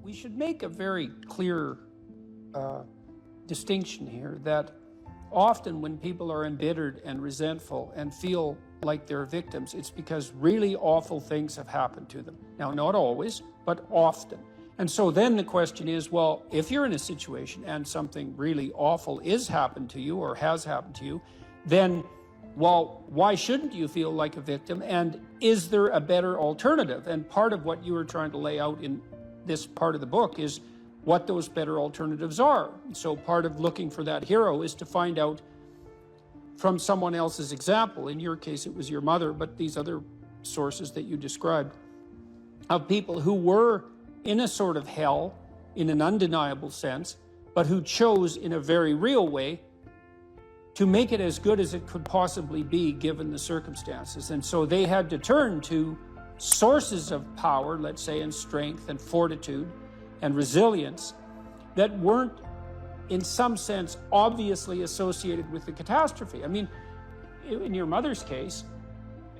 We should make a very clear distinction here that often when people are embittered and resentful and feel like they're victims, it's because really awful things have happened to them. Now, not always, but often. And so then the question is, well, if you're in a situation and something really awful is happened to you or has happened to you, then, well, why shouldn't you feel like a victim? And is there a better alternative? And part of what you were trying to lay out in this part of the book is what those better alternatives are. So part of looking for that hero is to find out from someone else's example. In your case, it was your mother, but these other sources that you described of people who were in a sort of hell in an undeniable sense, but who chose in a very real way to make it as good as it could possibly be given the circumstances. And so they had to turn to sources of power, let's say, and strength and fortitude and resilience that weren't, in some sense, obviously associated with the catastrophe. I mean, in your mother's case,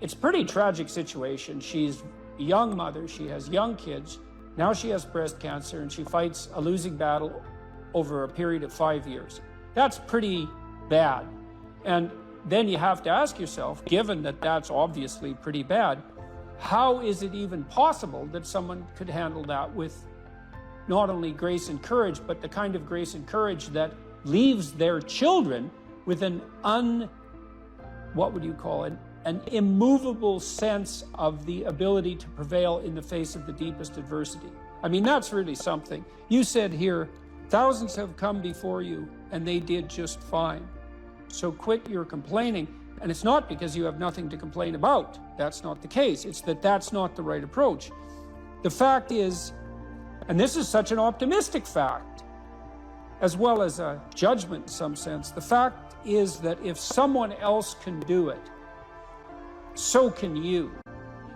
it's a pretty tragic situation. She's a young mother, she has young kids, now she has breast cancer, and she fights a losing battle over a period of 5 years. That's pretty bad. And then you have to ask yourself, given that that's obviously pretty bad, how is it even possible that someone could handle that with not only grace and courage, but the kind of grace and courage that leaves their children with an an immovable sense of the ability to prevail in the face of the deepest adversity. I mean, that's really something. You said here, thousands have come before you and they did just fine. So quit your complaining. And it's not because you have nothing to complain about. That's not the case. It's that that's not the right approach. The fact is, and this is such an optimistic fact, as well as a judgment in some sense, the fact is that if someone else can do it, so can you.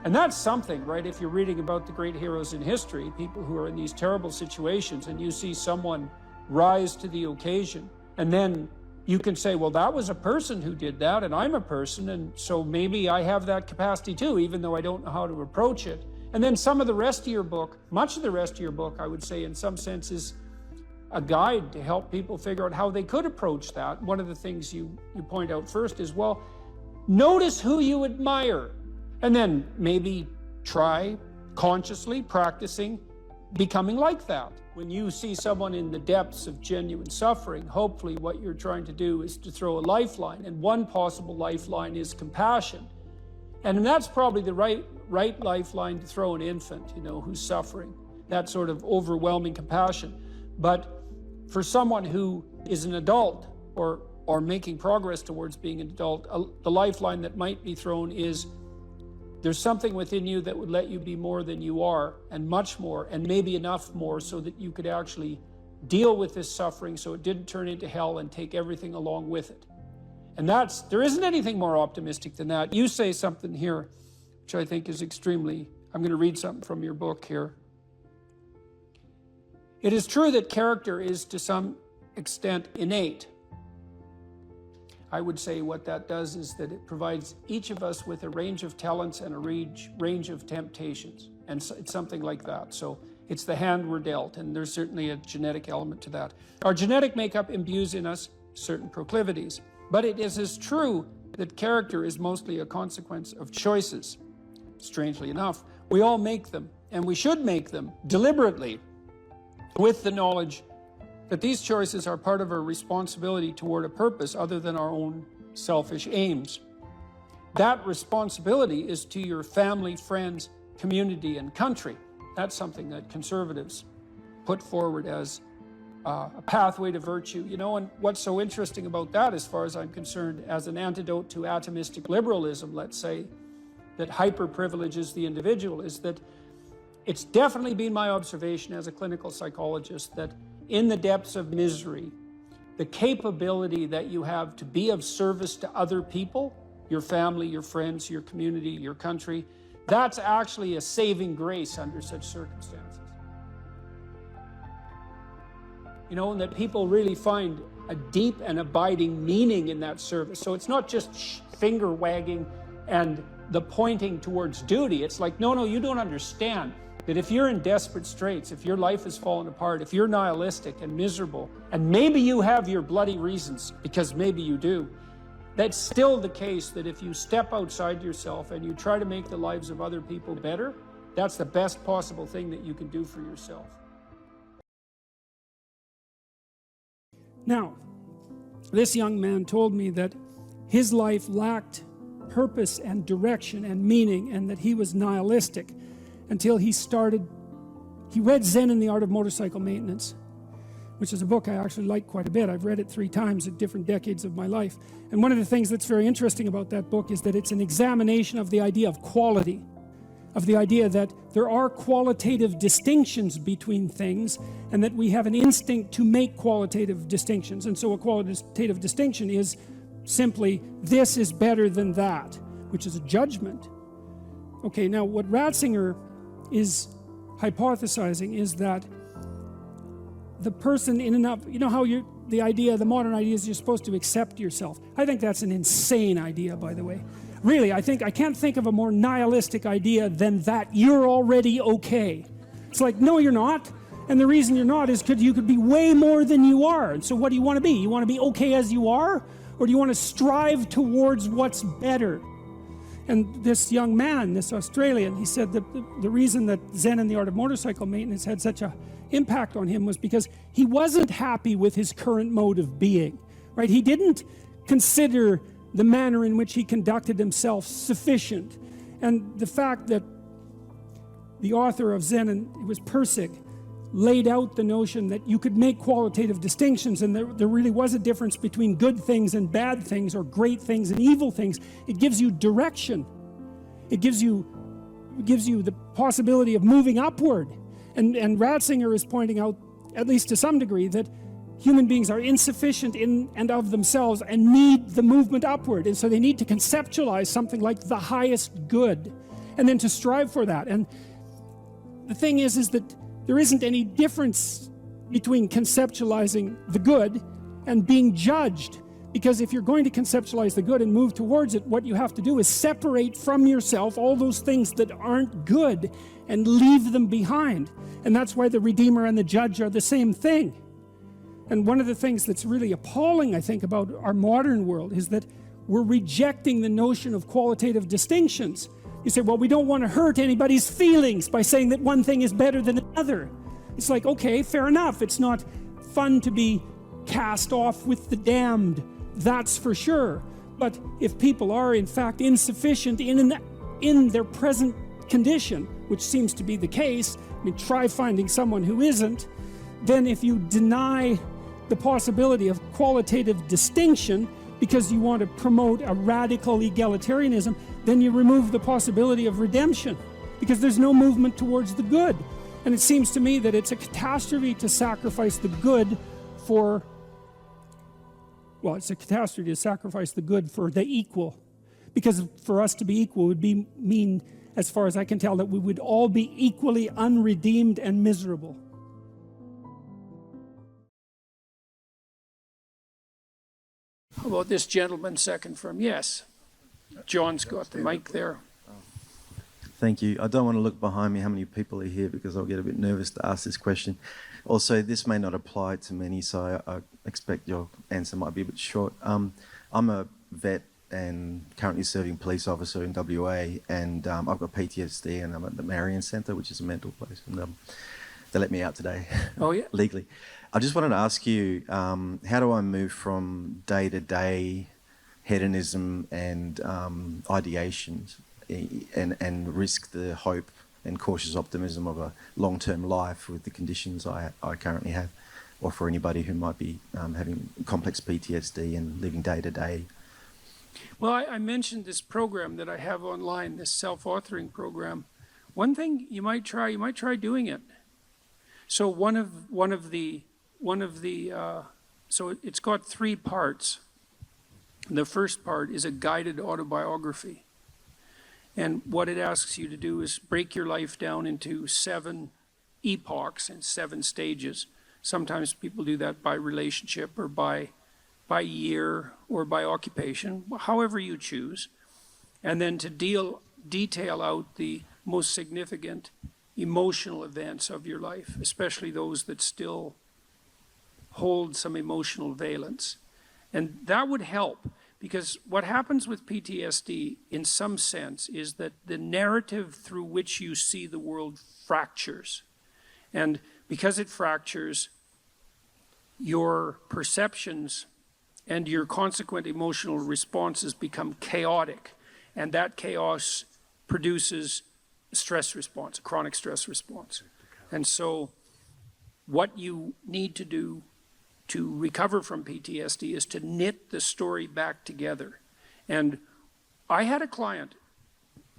And that's something, right? If you're reading about the great heroes in history, people who are in these terrible situations, and you see someone rise to the occasion, and then you can say, well, that was a person who did that, and I'm a person, and so maybe I have that capacity too, even though I don't know how to approach it. And then some of the rest of your book, much of the rest of your book, I would say in some sense is a guide to help people figure out how they could approach that. One of the things you point out first is, well, notice who you admire, and then maybe try consciously practicing becoming like that. When you see someone in the depths of genuine suffering, hopefully what you're trying to do is to throw a lifeline, and one possible lifeline is compassion. And that's probably the right lifeline to throw an infant, who's suffering, that sort of overwhelming compassion. But for someone who is an adult or making progress towards being an adult, the lifeline that might be thrown is there's something within you that would let you be more than you are, and much more, and maybe enough more so that you could actually deal with this suffering so it didn't turn into hell and take everything along with it. And there isn't anything more optimistic than that. You say something here, which I think is extremely, I'm going to read something from your book here. It is true that character is to some extent innate. I would say what that does is that it provides each of us with a range of talents and a range of temptations. And so it's something like that. So it's the hand we're dealt, and there's certainly a genetic element to that. Our genetic makeup imbues in us certain proclivities. But it is as true that character is mostly a consequence of choices. Strangely enough, we all make them, and we should make them deliberately, with the knowledge that these choices are part of our responsibility toward a purpose other than our own selfish aims. That responsibility is to your family, friends, community, and country. That's something that conservatives put forward as a pathway to virtue. And what's so interesting about that, as far as I'm concerned, as an antidote to atomistic liberalism, let's say, that hyper-privileges the individual, is that it's definitely been my observation as a clinical psychologist that in the depths of misery, the capability that you have to be of service to other people, your family, your friends, your community, your country, that's actually a saving grace under such circumstances. And that people really find a deep and abiding meaning in that service. So it's not just finger wagging and the pointing towards duty. It's like, no, you don't understand. that if you're in desperate straits, if your life has fallen apart, if you're nihilistic and miserable, and maybe you have your bloody reasons, because maybe you do, that's still the case that if you step outside yourself and you try to make the lives of other people better, that's the best possible thing that you can do for yourself. Now, this young man told me that his life lacked purpose and direction and meaning, and that he was nihilistic until he read Zen and the Art of Motorcycle Maintenance, which is a book I actually like quite a bit. I've read it 3 times at different decades of my life. And one of the things that's very interesting about that book is that it's an examination of the idea of quality, of the idea that there are qualitative distinctions between things, and that we have an instinct to make qualitative distinctions. And so a qualitative distinction is simply, this is better than that, which is a judgment. Okay, now what Ratzinger is hypothesizing is that the person in and of, you know how the modern idea is you're supposed to accept yourself. I think that's an insane idea, by the way. Really, I can't think of a more nihilistic idea than that you're already okay. It's like, no, you're not. And the reason you're not is because you could be way more than you are. And so what do you want to be? You want to be okay as you are? Or do you want to strive towards what's better? And this young man, this Australian, he said that the reason that Zen and the Art of Motorcycle Maintenance had such an impact on him was because he wasn't happy with his current mode of being, right? He didn't consider the manner in which he conducted himself sufficient. And the fact that the author of Zen, and it was Pirsig, laid out the notion that you could make qualitative distinctions, and there really was a difference between good things and bad things, or great things and evil things. It gives you direction. It gives you the possibility of moving upward. And Ratzinger is pointing out, at least to some degree, that human beings are insufficient in and of themselves and need the movement upward. And so they need to conceptualize something like the highest good, and then to strive for that. And the thing is that there isn't any difference between conceptualizing the good and being judged. Because if you're going to conceptualize the good and move towards it, what you have to do is separate from yourself all those things that aren't good and leave them behind. And that's why the Redeemer and the Judge are the same thing. And one of the things that's really appalling, I think, about our modern world is that we're rejecting the notion of qualitative distinctions. You say, well, we don't want to hurt anybody's feelings by saying that one thing is better than another. It's like, okay, fair enough. It's not fun to be cast off with the damned, that's for sure. But if people are in fact insufficient in their present condition, which seems to be the case, I mean, try finding someone who isn't, then if you deny the possibility of qualitative distinction because you want to promote a radical egalitarianism, then you remove the possibility of redemption, because there's no movement towards the good. And it seems to me that it's a catastrophe to sacrifice the good for, well, it's a catastrophe to sacrifice the good for the equal. Because for us to be equal would mean, as far as I can tell, that we would all be equally unredeemed and miserable. How about this gentleman second from, yes. John's got the mic there. Thank you. I don't want to look behind me how many people are here, because I'll get a bit nervous to ask this question. Also, this may not apply to many, so I expect your answer might be a bit short. I'm a vet and currently serving police officer in WA, and I've got PTSD, and I'm at the Marion Centre, which is a mental place, and they let me out today. Oh, yeah? Legally. I just wanted to ask you, how do I move from day-to-day hedonism and ideations and risk the hope and cautious optimism of a long-term life with the conditions I currently have, or for anybody who might be having complex PTSD and living day-to-day? Well, I mentioned this program that I have online, this self-authoring program. One thing you might try doing it. So so it's got 3 parts. The first part is a guided autobiography. And what it asks you to do is break your life down into 7 epochs and 7 stages. Sometimes people do that by relationship or by year or by occupation, however you choose. And then to detail out the most significant emotional events of your life, especially those that still hold some emotional valence. And that would help, because what happens with PTSD, in some sense, is that the narrative through which you see the world fractures. And because it fractures, your perceptions and your consequent emotional responses become chaotic. And that chaos produces a stress response, a chronic stress response. And so what you need to do to recover from PTSD is to knit the story back together. And I had a client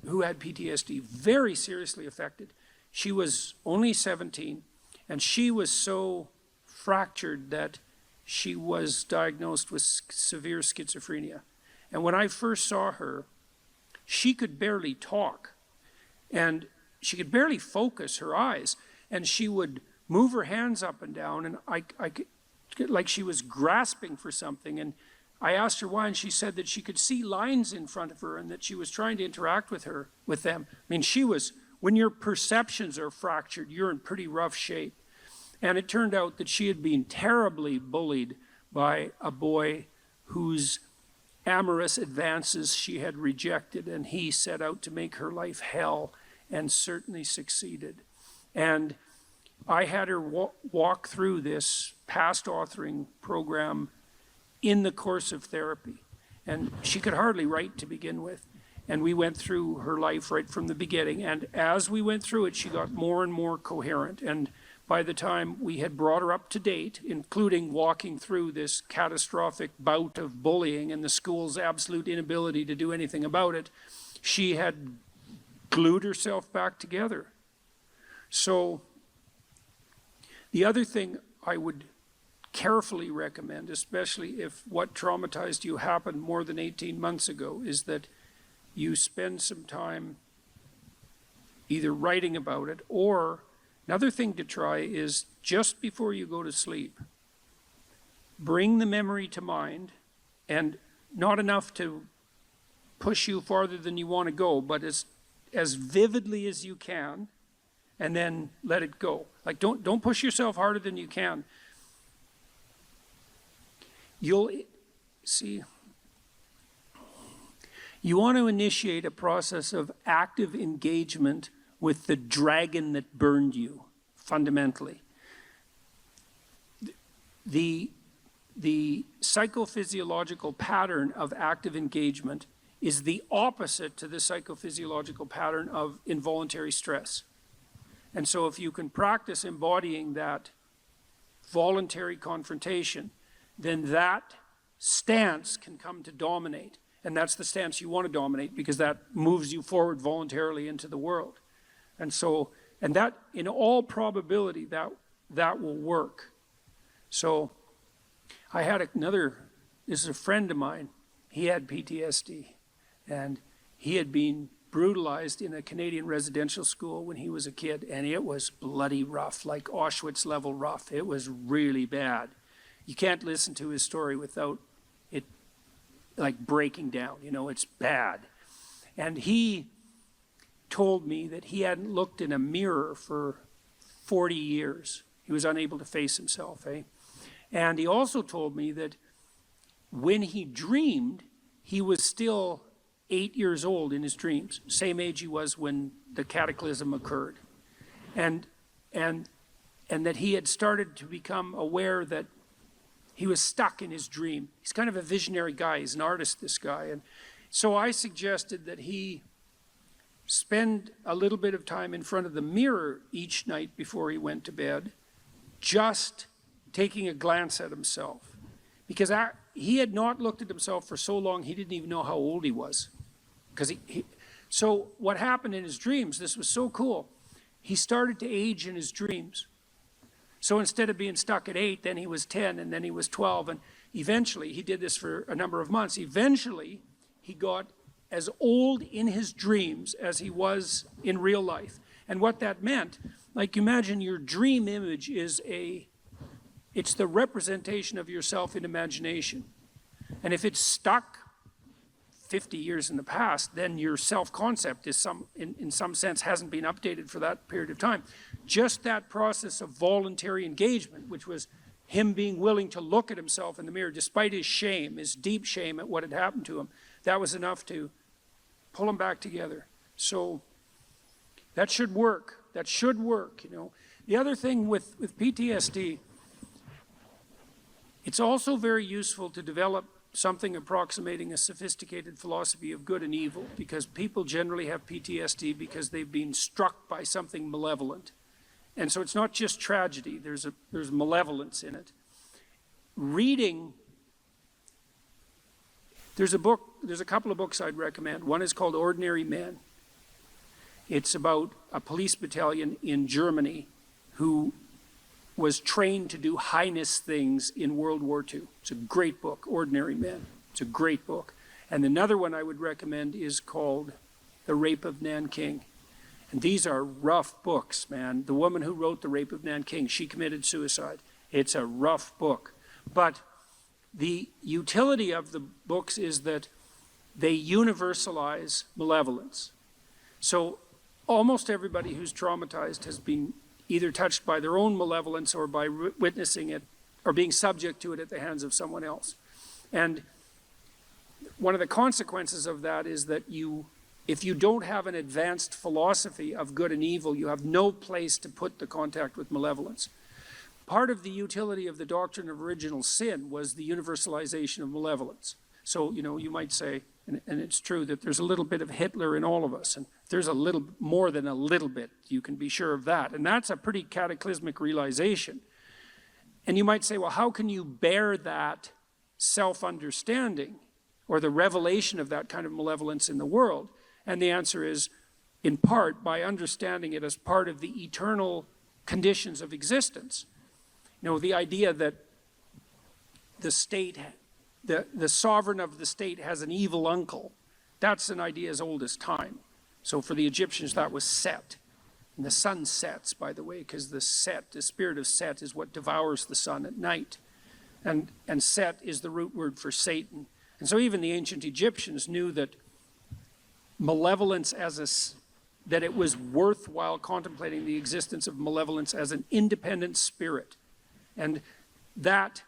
who had PTSD, very seriously affected. She was only 17, and she was so fractured that she was diagnosed with severe schizophrenia. And when I first saw her, she could barely talk, and she could barely focus her eyes, and she would move her hands up and down, and I could, like she was grasping for something. And I asked her why, and she said that she could see lines in front of her and that she was trying to interact with them. I mean, when your perceptions are fractured, you're in pretty rough shape. And it turned out that she had been terribly bullied by a boy whose amorous advances she had rejected, and he set out to make her life hell, and certainly succeeded. And I had her walk through this past authoring program in the course of therapy. And she could hardly write to begin with. And we went through her life right from the beginning. And as we went through it, she got more and more coherent. And by the time we had brought her up to date, including walking through this catastrophic bout of bullying and the school's absolute inability to do anything about it, she had glued herself back together. So the other thing I would carefully recommend, especially if what traumatized you happened more than 18 months ago, is that you spend some time either writing about it, or another thing to try is just before you go to sleep, bring the memory to mind, and not enough to push you farther than you want to go, but as vividly as you can, and then let it go. Like, don't push yourself harder than you can. You'll see, you want to initiate a process of active engagement with the dragon that burned you, fundamentally. The psychophysiological pattern of active engagement is the opposite to the psychophysiological pattern of involuntary stress. And so if you can practice embodying that voluntary confrontation, then that stance can come to dominate. And that's the stance you want to dominate, because that moves you forward voluntarily into the world. And so, and that, in all probability, that will work. So I had this is a friend of mine. He had PTSD, and he had been brutalized in a Canadian residential school when he was a kid, and it was bloody rough, like Auschwitz level rough. It was really bad. You can't listen to his story without it like breaking down, it's bad. And he told me that he hadn't looked in a mirror for 40 years. He was unable to face himself, And he also told me that when he dreamed, he was still 8 years old in his dreams, same age he was when the cataclysm occurred. And that he had started to become aware that he was stuck in his dream. He's kind of a visionary guy. He's an artist, this guy. And so I suggested that he spend a little bit of time in front of the mirror each night before he went to bed, just taking a glance at himself. Because he had not looked at himself for so long, he didn't even know how old he was. So what happened in his dreams, this was so cool, he started to age in his dreams. So instead of being stuck at 8, then he was 10, and then he was 12, and eventually, he did this for a number of months, eventually he got as old in his dreams as he was in real life. And what that meant, like, imagine your dream image is it's the representation of yourself in imagination. And if it's stuck 50 years in the past, then your self-concept is in some sense hasn't been updated for that period of time. Just that process of voluntary engagement, which was him being willing to look at himself in the mirror despite his shame, his deep shame at what had happened to him, that was enough to pull him back together. So that should work. That should work, you know. The other thing with PTSD, it's also very useful to develop something approximating a sophisticated philosophy of good and evil, because people generally have PTSD because they've been struck by something malevolent. And so it's not just tragedy, there's malevolence in it. Reading, there's a couple of books I'd recommend. One is called Ordinary Men. It's about a police battalion in Germany who was trained to do heinous things in World War II. It's a great book, Ordinary Men. It's a great book. And another one I would recommend is called The Rape of Nanking. And these are rough books, man. The woman who wrote The Rape of Nanking, she committed suicide. It's a rough book. But the utility of the books is that they universalize malevolence. So almost everybody who's traumatized has been either touched by their own malevolence or by witnessing it or being subject to it at the hands of someone else. And one of the consequences of that is that if you don't have an advanced philosophy of good and evil, you have no place to put the contact with malevolence. Part of the utility of the doctrine of original sin was the universalization of malevolence. So, you know, you might say, and it's true, that there's a little bit of Hitler in all of us, and there's a little more than a little bit, you can be sure of that. And that's a pretty cataclysmic realization. And you might say, well, how can you bear that self-understanding or the revelation of that kind of malevolence in the world? And the answer is, in part, by understanding it as part of the eternal conditions of existence. You know, the idea that the state, the sovereign of the state has an evil uncle, that's an idea as old as time. So for the Egyptians, that was Set. And the sun sets, by the way, because the spirit of Set is what devours the sun at night. And Set is the root word for Satan. And so even the ancient Egyptians knew that malevolence that it was worthwhile contemplating the existence of malevolence as an independent spirit. And that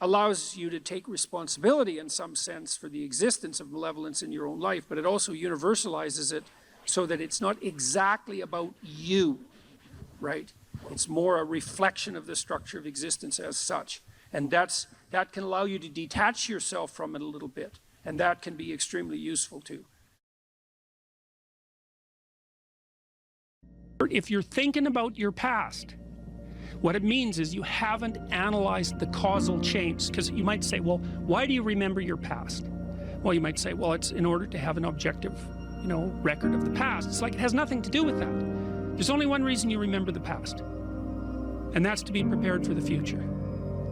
allows you to take responsibility in some sense for the existence of malevolence in your own life, but it also universalizes it so that it's not exactly about you, right? It's more a reflection of the structure of existence as such. And that can allow you to detach yourself from it a little bit, and that can be extremely useful too. If you're thinking about your past, what it means is you haven't analyzed the causal chains. Because you might say, well, why do you remember your past? Well, you might say, well, it's in order to have an objective, you know, record of the past. It's like it has nothing to do with that. There's only one reason you remember the past, and that's to be prepared for the future.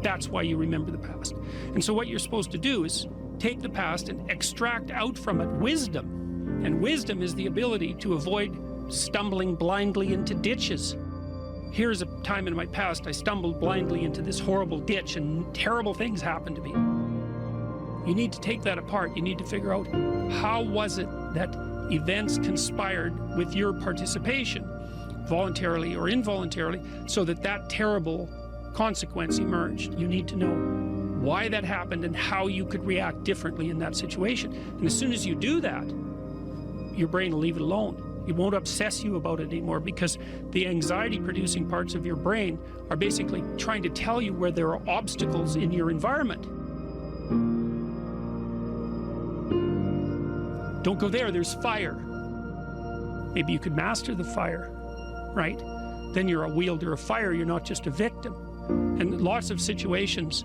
That's why you remember the past. And so what you're supposed to do is take the past and extract out from it wisdom. And wisdom is the ability to avoid stumbling blindly into ditches. Here's a time in my past I stumbled blindly into this horrible ditch and terrible things happened to me. You need to take that apart. You need to figure out, how was it that events conspired with your participation, voluntarily or involuntarily, so that that terrible consequence emerged. You need to know why that happened and how you could react differently in that situation. And as soon as you do that, your brain will leave it alone. It won't obsess you about it anymore, because the anxiety-producing parts of your brain are basically trying to tell you where there are obstacles in your environment. Don't go there, there's fire. Maybe you could master the fire, right? Then you're a wielder of fire, you're not just a victim. And lots of situations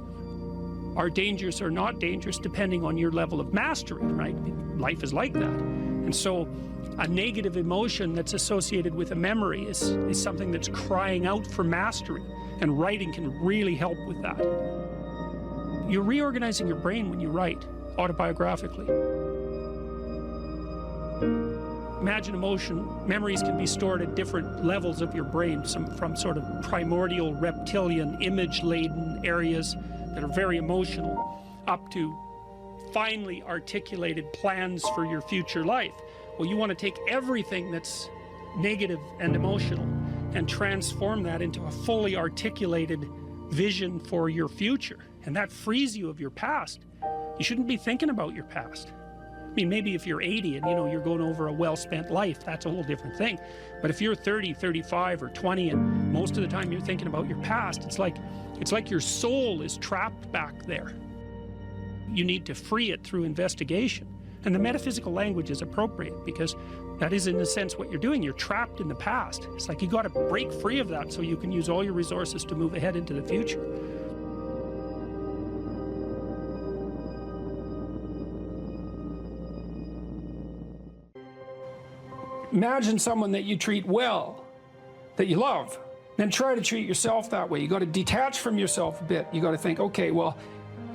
are dangerous or not dangerous depending on your level of mastery, right? Life is like that. And so a negative emotion that's associated with a memory is something that's crying out for mastery, and writing can really help with that. You're reorganizing your brain when you write autobiographically. Imagine memories can be stored at different levels of your brain, from sort of primordial, reptilian, image-laden areas that are very emotional, up to finely articulated plans for your future life. Well, you want to take everything that's negative and emotional and transform that into a fully articulated vision for your future. And that frees you of your past. You shouldn't be thinking about your past. I mean, maybe if you're 80 and, you know, you're going over a well-spent life, that's a whole different thing. But if you're 30, 35, or 20, and most of the time you're thinking about your past, it's like your soul is trapped back there. You need to free it through investigation. And the metaphysical language is appropriate because that is, in a sense, what you're doing. You're trapped in the past. It's like you got to break free of that so you can use all your resources to move ahead into the future. Imagine someone that you treat well, that you love. Then try to treat yourself that way. You got to detach from yourself a bit. You got to think, okay, well,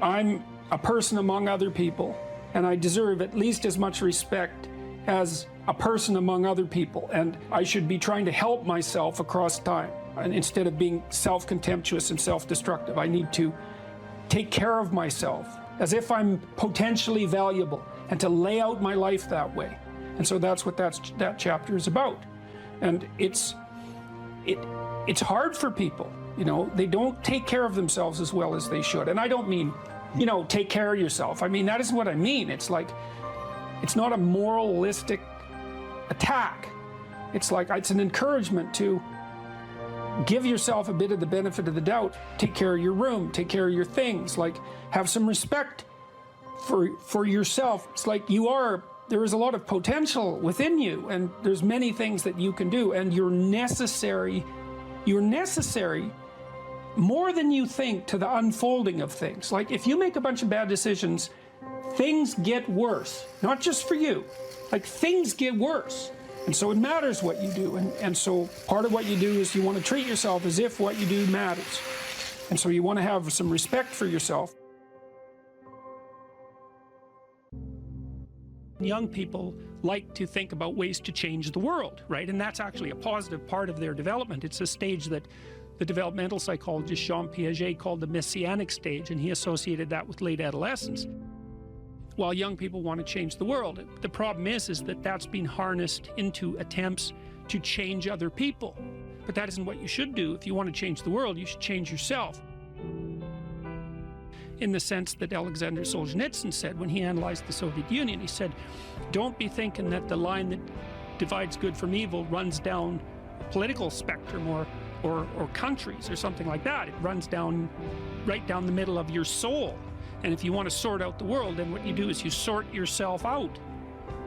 I'm a person among other people, and I deserve at least as much respect as a person among other people, and I should be trying to help myself across time. And instead of being self-contemptuous and self-destructive, I need to take care of myself as if I'm potentially valuable, and to lay out my life that way. And so that's what that chapter is about. And it's hard for people, you know. They don't take care of themselves as well as they should. And I don't mean, you know, take care of yourself. I mean, that isn't what I mean. It's like, it's not a moralistic attack. It's like, it's an encouragement to give yourself a bit of the benefit of the doubt. Take care of your room, take care of your things, like have some respect for yourself. It's like there is a lot of potential within you, and there's many things that you can do, and you're necessary more than you think to the unfolding of things. Like if you make a bunch of bad decisions, things get worse, not just for you, like things get worse. And so it matters what you do, and so part of what you do is you want to treat yourself as if what you do matters. And so you want to have some respect for yourself. Young people like to think about ways to change the world, right? And that's actually a positive part of their development. It's a stage that the developmental psychologist Jean Piaget called the messianic stage, and he associated that with late adolescence. While young people want to change the world, the problem is that that's been harnessed into attempts to change other people. But that isn't what you should do. If you want to change the world, you should change yourself. In the sense that Alexander Solzhenitsyn said when he analyzed the Soviet Union, he said, don't be thinking that the line that divides good from evil runs down a political spectrum or countries or something like that. It runs down right down the middle of your soul. And if you want to sort out the world, then what you do is you sort yourself out.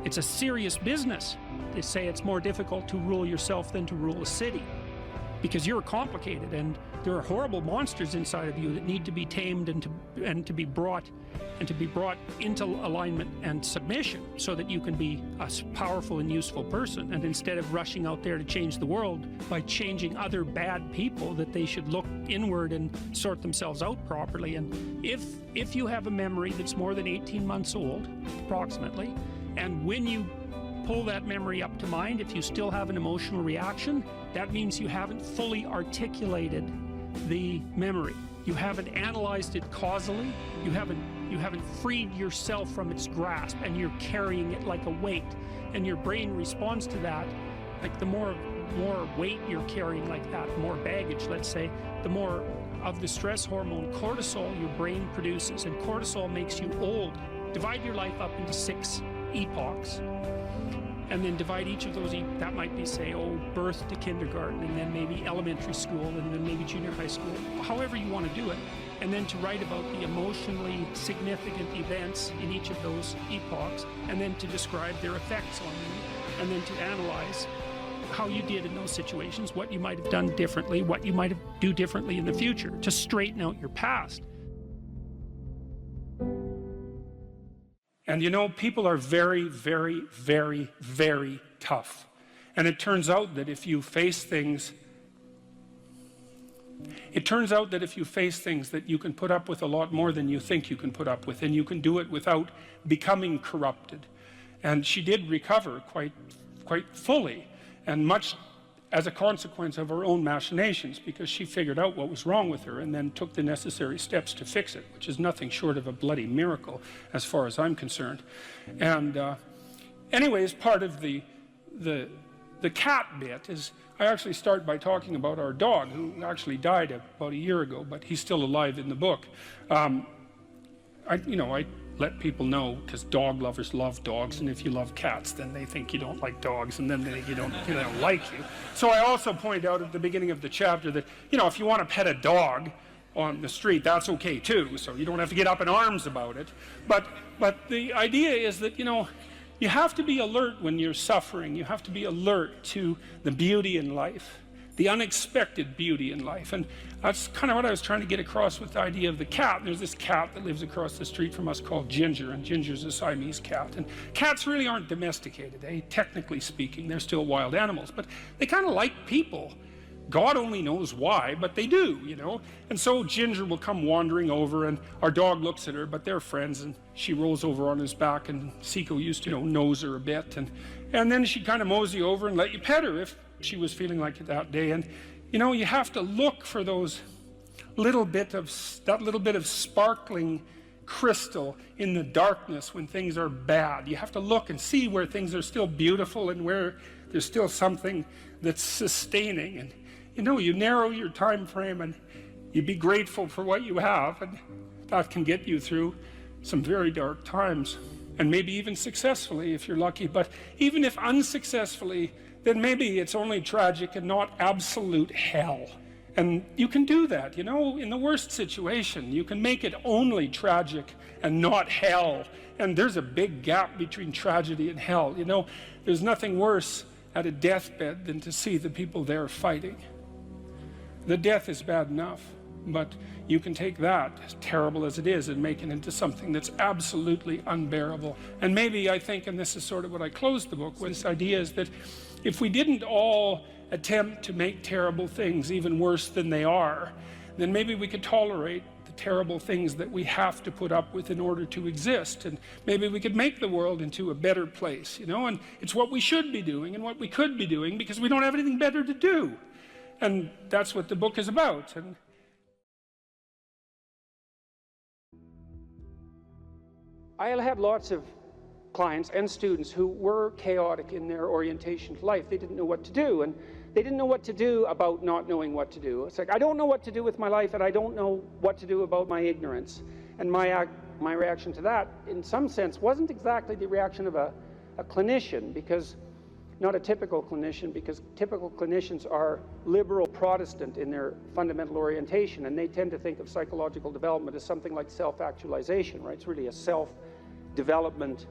It's a serious business. They say it's more difficult to rule yourself than to rule a city, because you're complicated and there are horrible monsters inside of you that need to be tamed and to be brought into alignment and submission so that you can be a powerful and useful person. And instead of rushing out there to change the world by changing other bad people, that they should look inward and sort themselves out properly. And if you have a memory that's more than 18 months old, approximately, and when you pull that memory up to mind, if you still have an emotional reaction, that means you haven't fully articulated the memory. You haven't analyzed it causally. You haven't freed yourself from its grasp, and you're carrying it like a weight. And your brain responds to that. Like the more weight you're carrying like that, more baggage, let's say, the more of the stress hormone cortisol your brain produces. And cortisol makes you old. Divide your life up into 6 epochs. And then divide each of those, that might be, say, birth to kindergarten, and then maybe elementary school, and then maybe junior high school, however you want to do it. And then to write about the emotionally significant events in each of those epochs, and then to describe their effects on you, and then to analyze how you did in those situations, what you might have done differently, what you might do differently in the future, to straighten out your past. And you know, people are very, very, very, very tough. And it turns out that if you face things, that you can put up with a lot more than you think you can put up with, and you can do it without becoming corrupted. And she did recover quite fully, and much as a consequence of her own machinations, because she figured out what was wrong with her and then took the necessary steps to fix it, which is nothing short of a bloody miracle as far as I'm concerned. And anyways, part of the cat bit is I actually start by talking about our dog, who actually died about a year ago, but he's still alive in the book. I let people know, because dog lovers love dogs, and if you love cats, then they think you don't like dogs, and then they don't like you. So I also point out at the beginning of the chapter that, if you want to pet a dog on the street, that's okay too, so you don't have to get up in arms about it. But the idea is that, you have to be alert when you're suffering. You have to be alert to the beauty in life, the unexpected beauty in life. And that's kind of what I was trying to get across with the idea of the cat. And there's this cat that lives across the street from us called Ginger, and Ginger's a Siamese cat. And cats really aren't domesticated, technically speaking. They're still wild animals, but they kind of like people. God only knows why, but they do, And so Ginger will come wandering over, and our dog looks at her, but they're friends, and she rolls over on his back, and Seiko used to, nose her a bit, and then she'd kind of mosey over and let you pet her if she was feeling like it that day. And, you have to look for those that little bit of sparkling crystal in the darkness when things are bad. You have to look and see where things are still beautiful and where there's still something that's sustaining. And, you narrow your time frame and you be grateful for what you have, and that can get you through some very dark times, and maybe even successfully if you're lucky. But even if unsuccessfully, then maybe it's only tragic and not absolute hell. And you can do that, in the worst situation. You can make it only tragic and not hell. And there's a big gap between tragedy and hell. There's nothing worse at a deathbed than to see the people there fighting. The death is bad enough, but you can take that, as terrible as it is, and make it into something that's absolutely unbearable. And maybe I think, and this is sort of what I closed the book with, this idea is that if we didn't all attempt to make terrible things even worse than they are, then maybe we could tolerate the terrible things that we have to put up with in order to exist, and maybe we could make the world into a better place, and it's what we should be doing and what we could be doing, because we don't have anything better to do. And that's what the book is about. And I had lots of clients and students who were chaotic in their orientation to life. They didn't know what to do, and they didn't know what to do about not knowing what to do. It's like, I don't know what to do with my life, and I don't know what to do about my ignorance. And my reaction to that, in some sense, wasn't exactly the reaction of a clinician, because not a typical clinician, because typical clinicians are liberal Protestant in their fundamental orientation, and they tend to think of psychological development as something like self-actualization, right? It's really a self-development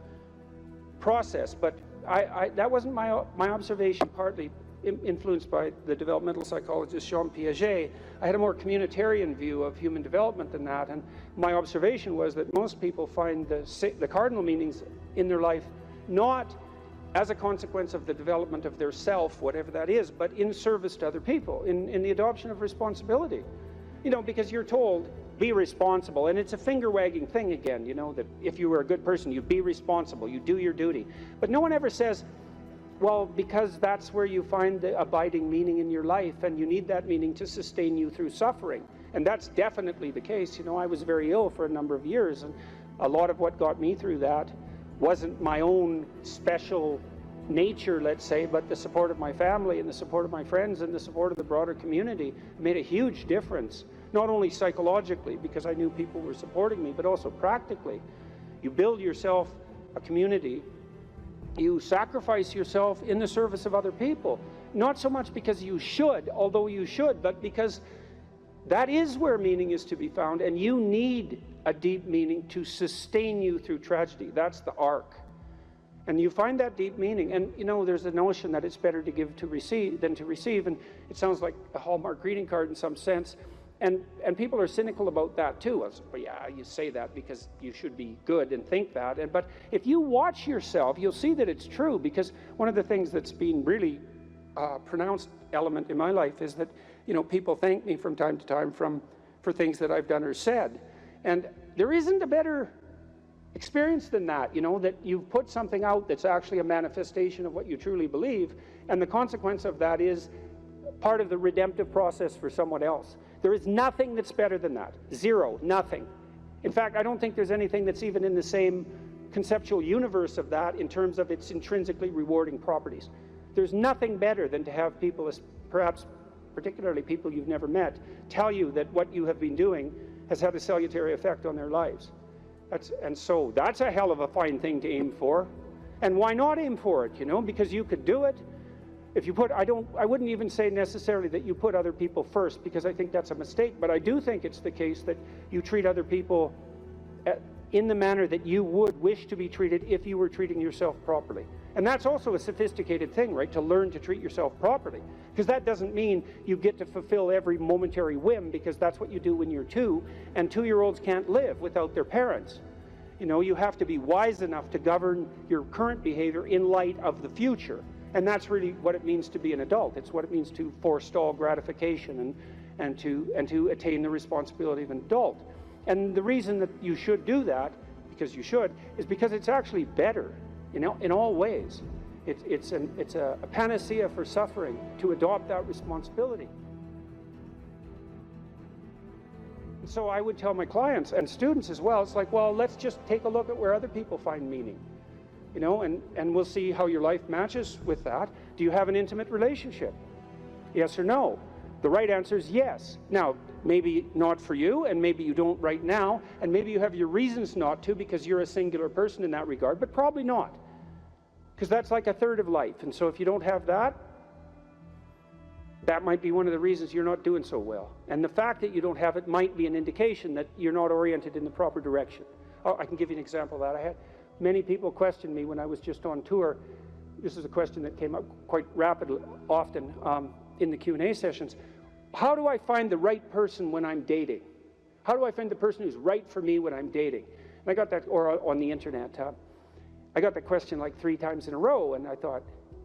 process. But that wasn't my observation, partly influenced by the developmental psychologist Jean Piaget. I had a more communitarian view of human development than that, and my observation was that most people find the cardinal meanings in their life not as a consequence of the development of their self, whatever that is, but in service to other people, in the adoption of responsibility. Because you're told, be responsible, and it's a finger-wagging thing again, that if you were a good person, you be responsible, you do your duty. But no one ever says, well, because that's where you find the abiding meaning in your life, and you need that meaning to sustain you through suffering. And that's definitely the case. I was very ill for a number of years, and a lot of what got me through that wasn't my own special nature, let's say, but the support of my family and the support of my friends and the support of the broader community made a huge difference, not only psychologically, because I knew people were supporting me, but also practically. You build yourself a community, you sacrifice yourself in the service of other people, not so much because you should, although you should, but because that is where meaning is to be found, and you need a deep meaning to sustain you through tragedy. That's the arc. And you find that deep meaning, and there's a notion that it's better to give to receive than to receive, and it sounds like a Hallmark greeting card in some sense, and people are cynical about that too. But yeah, you say that because you should be good and think that, but if you watch yourself, you'll see that it's true, because one of the things that's been really pronounced element in my life is that people thank me from time to time for things that I've done or said, and there isn't a better experience than that, that you've put something out that's actually a manifestation of what you truly believe, and the consequence of that is part of the redemptive process for someone else. There is nothing that's better than that. Zero, nothing. In fact, I don't think there's anything that's even in the same conceptual universe of that in terms of its intrinsically rewarding properties. There's nothing better than to have people, perhaps particularly people you've never met, tell you that what you have been doing has had a salutary effect on their lives. And so that's a hell of a fine thing to aim for. And why not aim for it, you know? Because you could do it. If you put, I wouldn't even say necessarily that you put other people first, because I think that's a mistake, but I do think it's the case that you treat other people in the manner that you would wish to be treated if you were treating yourself properly. And that's also a sophisticated thing, right? To learn to treat yourself properly. Because that doesn't mean you get to fulfill every momentary whim, because that's what you do when you're 2, and 2-year-olds can't live without their parents. You know, you have to be wise enough to govern your current behavior in light of the future. And that's really what it means to be an adult. It's what it means to forestall gratification and to attain the responsibility of an adult. And the reason that you should do that, because you should, is because it's actually better, you know, in all ways. It's a panacea for suffering to adopt that responsibility. And so I would tell my clients and students as well, it's like, well, let's just take a look at where other people find meaning. You know, and we'll see how your life matches with that. Do you have an intimate relationship? Yes or no? The right answer is yes. Now, maybe not for you, and maybe you don't right now, and maybe you have your reasons not to because you're a singular person in that regard, but probably not. Because that's like a third of life. And so if you don't have that, that might be one of the reasons you're not doing so well. And the fact that you don't have it might be an indication that you're not oriented in the proper direction. Oh, I can give you an example of that. I had many people question me when I was just on tour. This is a question that came up quite rapidly, often in the Q&A sessions. How do I find the right person when I'm dating? How do I find the person who's right for me when I'm dating? And I got that, or on the internet, I got that question like 3 times in a row, and I thought,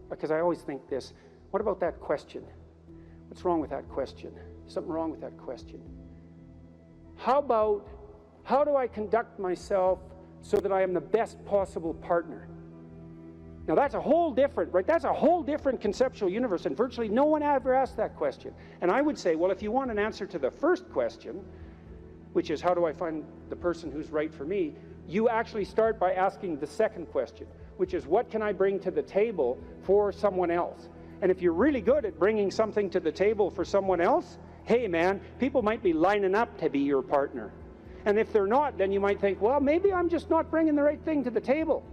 because I always think this, what about that question? What's wrong with that question? Something wrong with that question. How about, how do I conduct myself so that I am the best possible partner? Now that's a whole different, right? That's a whole different conceptual universe, and virtually no one ever asked that question. And I would say, well, if you want an answer to the first question, which is how do I find the person who's right for me, you actually start by asking the second question, which is what can I bring to the table for someone else? And if you're really good at bringing something to the table for someone else, hey man, people might be lining up to be your partner. And if they're not, then you might think, well, maybe I'm just not bringing the right thing to the table.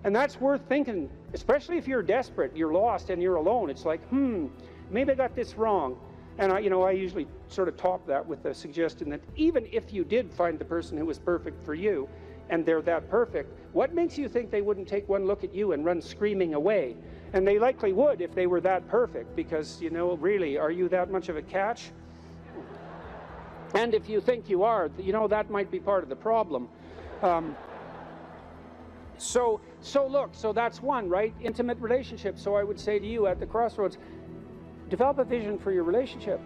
And that's worth thinking, especially if you're desperate, you're lost, and you're alone. It's like, maybe I got this wrong. And I usually sort of top that with the suggestion that even if you did find the person who was perfect for you, and they're that perfect, what makes you think they wouldn't take one look at you and run screaming away? And they likely would if they were that perfect, because, really, are you that much of a catch? And if you think you are, that might be part of the problem. So that's one, right? Intimate relationship. So I would say to you at the crossroads, develop a vision for your relationship.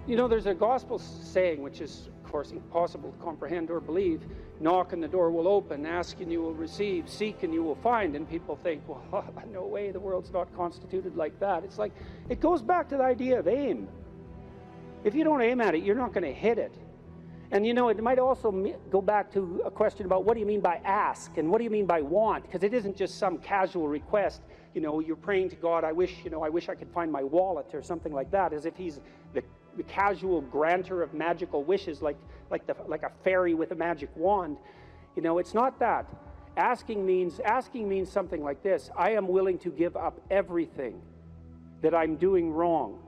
There's a gospel saying, which is, of course, impossible to comprehend or believe. Knock and the door will open, ask and you will receive, seek and you will find. And people think, well, no way, the world's not constituted like that. It's like, it goes back to the idea of aim. If you don't aim at it, you're not going to hit it. And it might also go back to a question about what do you mean by ask and what do you mean by want? Because it isn't just some casual request. You're praying to God, I wish I could find my wallet or something like that, as if he's the casual granter of magical wishes, like a fairy with a magic wand. It's not that. Asking means something like this: I am willing to give up everything that I'm doing wrong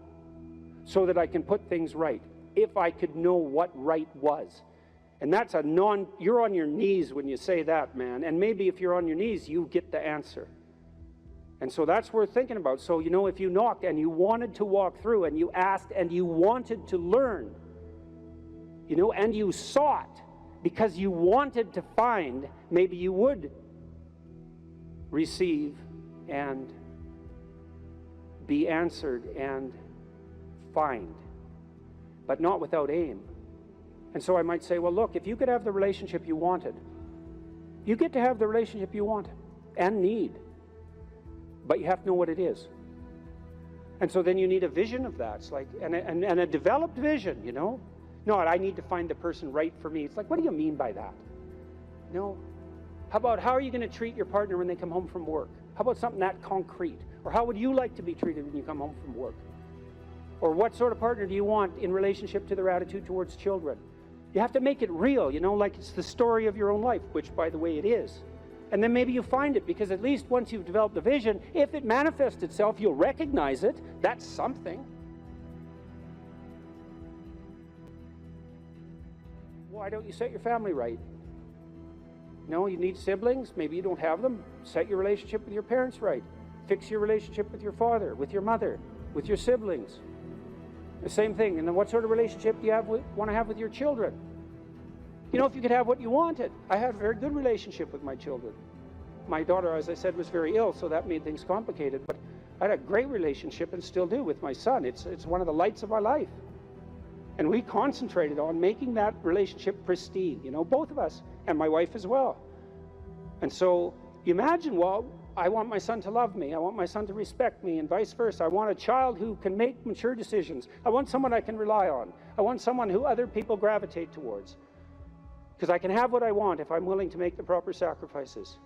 so that I can put things right, if I could know what right was. And that's you're on your knees when you say that, man. And maybe if you're on your knees, you get the answer. And so that's worth thinking about. So, if you knocked and you wanted to walk through and you asked and you wanted to learn, and you sought because you wanted to find, maybe you would receive and be answered and find, but not without aim. And so I might say, well, look, if you could have the relationship you wanted, you get to have the relationship you want and need, but you have to know what it is. And so then you need a vision of that. It's like, and a developed vision, you know? Not, I need to find the person right for me. It's like, what do you mean by that? No. How about, how are you going to treat your partner when they come home from work? How about something that concrete? Or how would you like to be treated when you come home from work? Or what sort of partner do you want in relationship to their attitude towards children? You have to make it real, you know, like it's the story of your own life, which, by the way, it is. And then maybe you find it, because at least once you've developed the vision, if it manifests itself, you'll recognize it. That's something. Why don't you set your family right? No, you need siblings. Maybe you don't have them. Set your relationship with your parents right. Fix your relationship with your father, with your mother, with your siblings. The same thing. And then what sort of relationship do you want to have with your children? You know, if you could have what you wanted. I had a very good relationship with my children. My daughter, as I said, was very ill, so that made things complicated. But I had a great relationship, and still do, with my son. It's one of the lights of my life. And we concentrated on making that relationship pristine, you know, both of us, and my wife as well. And so you imagine, well, I want my son to love me. I want my son to respect me, and vice versa. I want a child who can make mature decisions. I want someone I can rely on. I want someone who other people gravitate towards. Because I can have what I want if I'm willing to make the proper sacrifices.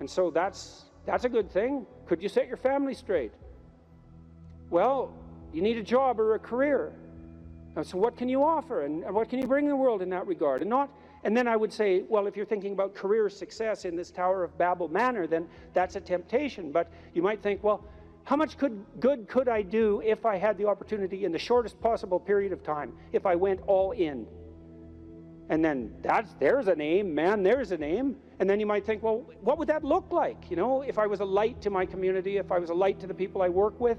And so that's a good thing. Could you set your family straight? Well, you need a job or a career. And so what can you offer, and what can you bring the world in that regard? And then I would say, well, if you're thinking about career success in this Tower of Babel manner, then that's a temptation. But you might think, well, how much good could I do if I had the opportunity in the shortest possible period of time, if I went all in? And then there's an aim, man, there's an aim. And then you might think, well, what would that look like? You know, if I was a light to my community, if I was a light to the people I work with,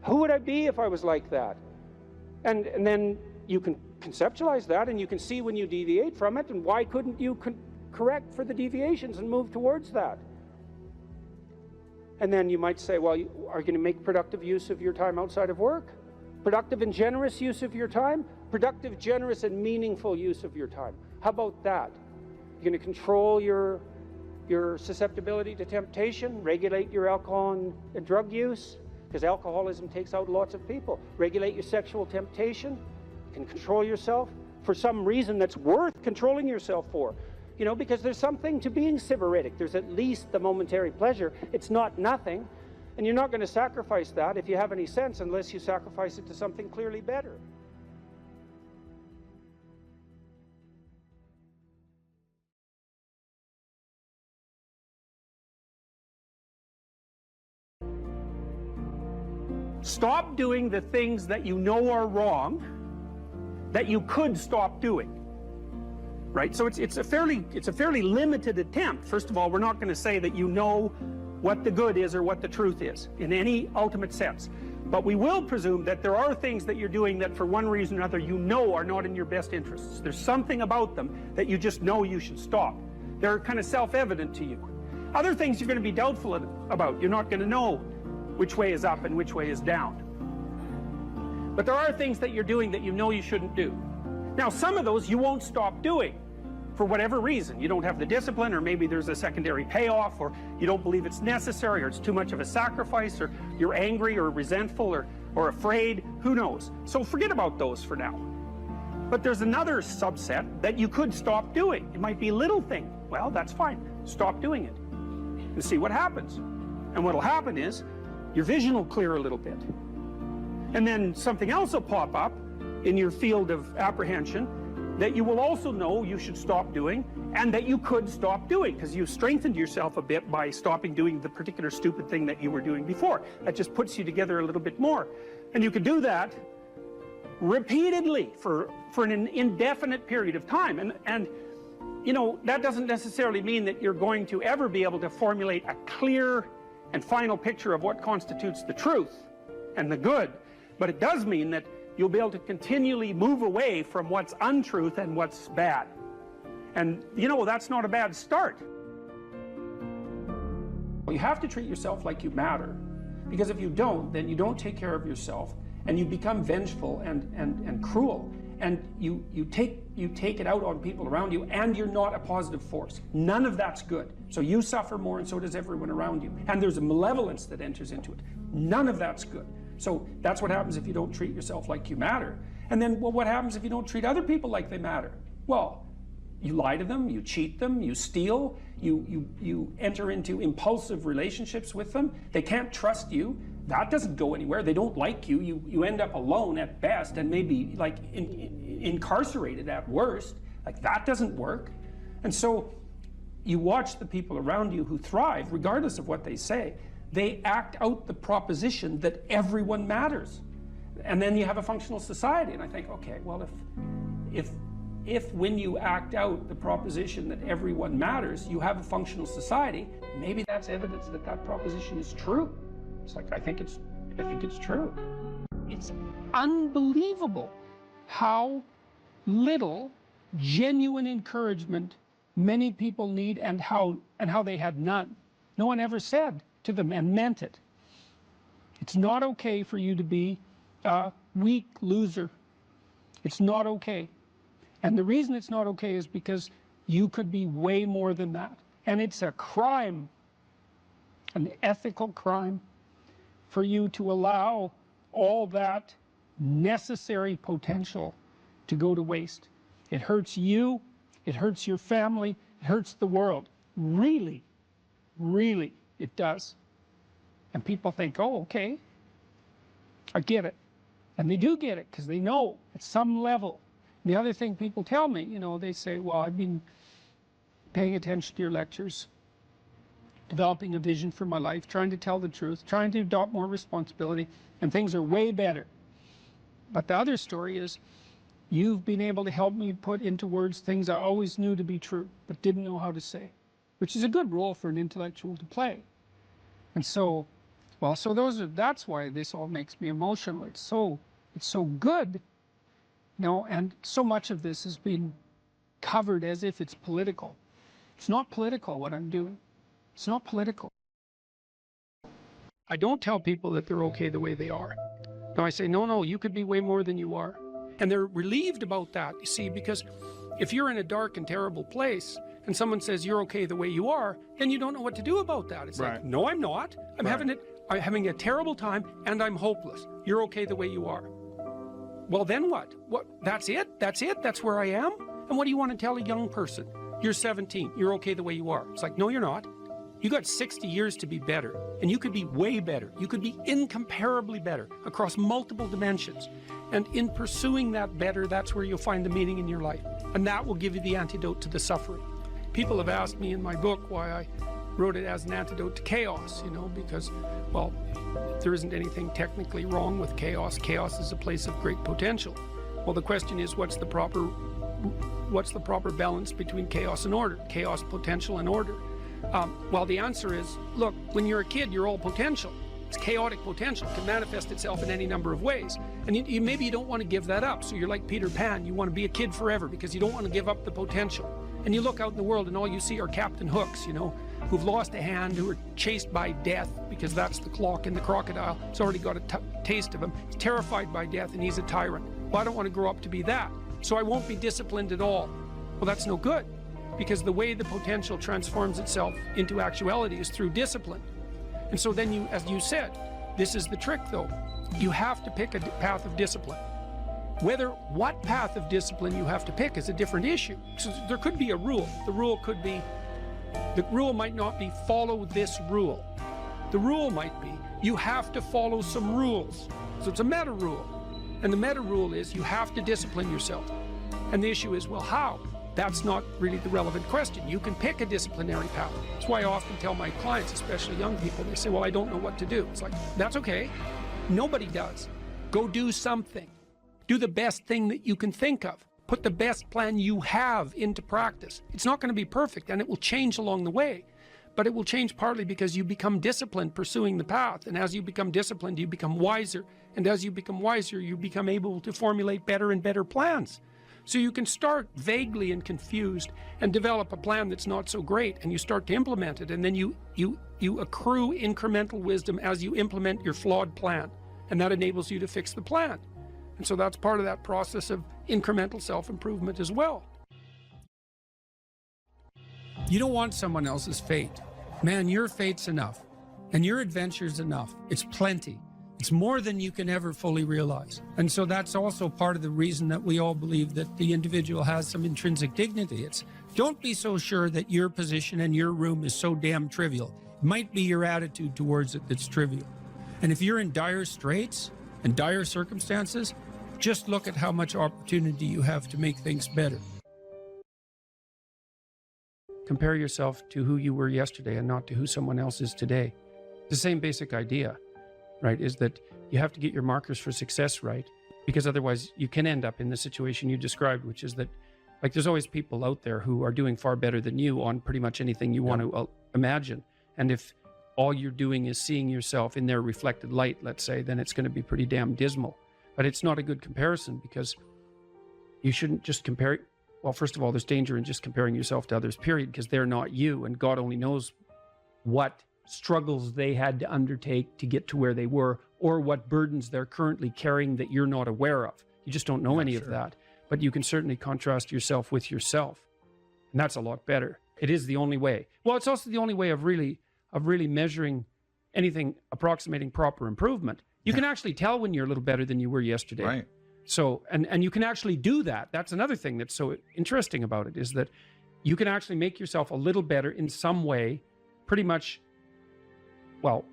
who would I be if I was like that? And then you can conceptualize that, and you can see when you deviate from it, and why couldn't you correct for the deviations and move towards that? And then you might say, well, are you going to make productive use of your time outside of work? Productive and generous use of your time? Productive, generous, and meaningful use of your time. How about that? You're going to control your susceptibility to temptation, regulate your alcohol and drug use, because alcoholism takes out lots of people. Regulate your sexual temptation. You can control yourself for some reason that's worth controlling yourself for. You know, because there's something to being sybaritic. There's at least the momentary pleasure. It's not nothing. And you're not going to sacrifice that, if you have any sense, unless you sacrifice it to something clearly better. Stop doing the things that you know are wrong that you could stop doing. Right? So it's a fairly limited attempt. First of all, we're not going to say that you know what the good is or what the truth is in any ultimate sense. But we will presume that there are things that you're doing that for one reason or another you know are not in your best interests. There's something about them that you just know you should stop. They're kind of self-evident to you. Other things you're going to be doubtful about. You're not going to know which way is up and which way is down. But there are things that you're doing that you know you shouldn't do. Now, some of those you won't stop doing for whatever reason. You don't have the discipline, or maybe there's a secondary payoff, or you don't believe it's necessary, or it's too much of a sacrifice, or you're angry or resentful or afraid. Who knows? So forget about those for now. But there's another subset that you could stop doing. It might be a little thing. Well, that's fine. Stop doing it and see what happens. And what will happen is your vision will clear a little bit. And then something else will pop up in your field of apprehension that you will also know you should stop doing, and that you could stop doing, because you strengthened yourself a bit by stopping doing the particular stupid thing that you were doing before. That just puts you together a little bit more. And you could do that repeatedly for an indefinite period of time. And you know, that doesn't necessarily mean that you're going to ever be able to formulate a clear and final picture of what constitutes the truth and the good. But it does mean that you'll be able to continually move away from what's untruth and what's bad. And, you know, that's not a bad start. You have to treat yourself like you matter. Because if you don't, then you don't take care of yourself, and you become vengeful and cruel. And you take it out on people around you, and you're not a positive force. None of that's good. So you suffer more, and so does everyone around you. And there's a malevolence that enters into it. None of that's good. So that's what happens if you don't treat yourself like you matter. And then, well, what happens if you don't treat other people like they matter? Well, you lie to them, you cheat them, you steal, you enter into impulsive relationships with them. They can't trust you. That doesn't go anywhere. They don't like you. You end up alone at best and maybe like incarcerated at worst. Like that doesn't work. And so you watch the people around you who thrive, regardless of what they say, they act out the proposition that everyone matters. And then you have a functional society. And I think, okay, well, if when you act out the proposition that everyone matters, you have a functional society, maybe that's evidence that that proposition is true. It's like, I think it's true. It's unbelievable how little genuine encouragement many people need and how they had none. No one ever said to them and meant it. It's not okay for you to be a weak loser. It's not okay. And the reason it's not okay is because you could be way more than that. And it's a crime, an ethical crime, for you to allow all that necessary potential to go to waste. It hurts you, it hurts your family, it hurts the world. Really, really, it does. And people think, oh, okay, I get it. And they do get it because they know at some level. The other thing people tell me, you know, they say, well, I've been paying attention to your lectures, developing a vision for my life, trying to tell the truth, trying to adopt more responsibility, and things are way better. But the other story is, you've been able to help me put into words things I always knew to be true, but didn't know how to say, which is a good role for an intellectual to play. And so, well, so that's why this all makes me emotional. It's so good, you know, and so much of this has been covered as if it's political. It's not political, what I'm doing. It's not political. I don't tell people that they're okay the way they are. No, I say, no, you could be way more than you are. And they're relieved about that, you see, because if you're in a dark and terrible place and someone says you're okay the way you are, then you don't know what to do about that. It's like, no, I'm not. I'm having a terrible time and I'm hopeless. You're okay the way you are. Well, then what? That's it? That's where I am? And what do you want to tell a young person? You're 17. You're okay the way you are. It's like, no, you're not. You got 60 years to be better, and you could be way better. You could be incomparably better across multiple dimensions. And in pursuing that better, that's where you'll find the meaning in your life. And that will give you the antidote to the suffering. People have asked me in my book why I wrote it as an antidote to chaos, you know, because, well, there isn't anything technically wrong with chaos. Chaos is a place of great potential. Well, the question is, what's the proper balance between chaos and order? Chaos, potential, and order. Well, the answer is, look, when you're a kid, you're all potential. It's chaotic potential. It can manifest itself in any number of ways. And maybe you don't want to give that up. So you're like Peter Pan. You want to be a kid forever because you don't want to give up the potential. And you look out in the world and all you see are Captain Hooks, you know, who've lost a hand, who are chased by death because that's the clock in the crocodile. It's already got a taste of him. He's terrified by death and he's a tyrant. Well, I don't want to grow up to be that. So I won't be disciplined at all. Well, that's no good. Because the way the potential transforms itself into actuality is through discipline. And so then you, as you said, this is the trick though. You have to pick a path of discipline. What path of discipline you have to pick is a different issue. So there could be a rule. The rule might not be follow this rule. The rule might be you have to follow some rules. So it's a meta rule. And the meta rule is you have to discipline yourself. And the issue is, well, how? That's not really the relevant question. You can pick a disciplinary path. That's why I often tell my clients, especially young people, they say, well, I don't know what to do. It's like, that's okay. Nobody does. Go do something. Do the best thing that you can think of. Put the best plan you have into practice. It's not going to be perfect, and it will change along the way. But it will change partly because you become disciplined pursuing the path. And as you become disciplined, you become wiser. And as you become wiser, you become able to formulate better and better plans. So you can start vaguely and confused and develop a plan that's not so great, and you start to implement it, and then you accrue incremental wisdom as you implement your flawed plan, and that enables you to fix the plan. And so that's part of that process of incremental self-improvement as well. You don't want someone else's fate. Man, your fate's enough. And your adventure's enough. It's plenty. It's more than you can ever fully realize. And so that's also part of the reason that we all believe that the individual has some intrinsic dignity. It's don't be so sure that your position and your room is so damn trivial. It might be your attitude towards it that's trivial. And if you're in dire straits and dire circumstances, just look at how much opportunity you have to make things better. Compare yourself to who you were yesterday and not to who someone else is today. The same basic idea, right, is that you have to get your markers for success right, because otherwise you can end up in the situation you described, which is that, like, there's always people out there who are doing far better than you on pretty much anything you want to imagine. And if all you're doing is seeing yourself in their reflected light, let's say, then it's going to be pretty damn dismal. But it's not a good comparison, because you shouldn't just compare. Well, first of all, there's danger in just comparing yourself to others, period, because they're not you, and God only knows what struggles they had to undertake to get to where they were, or what burdens they're currently carrying that you're not aware of. You just don't know any of that. But you can certainly contrast yourself with yourself, and that's a lot better. It is the only way. Well, it's also the only way of really measuring anything approximating proper improvement. You can actually tell when you're a little better than you were yesterday. Right. So, and you can actually do that. That's another thing that's so interesting about it, is that you can actually make yourself a little better in some way, pretty much. Well,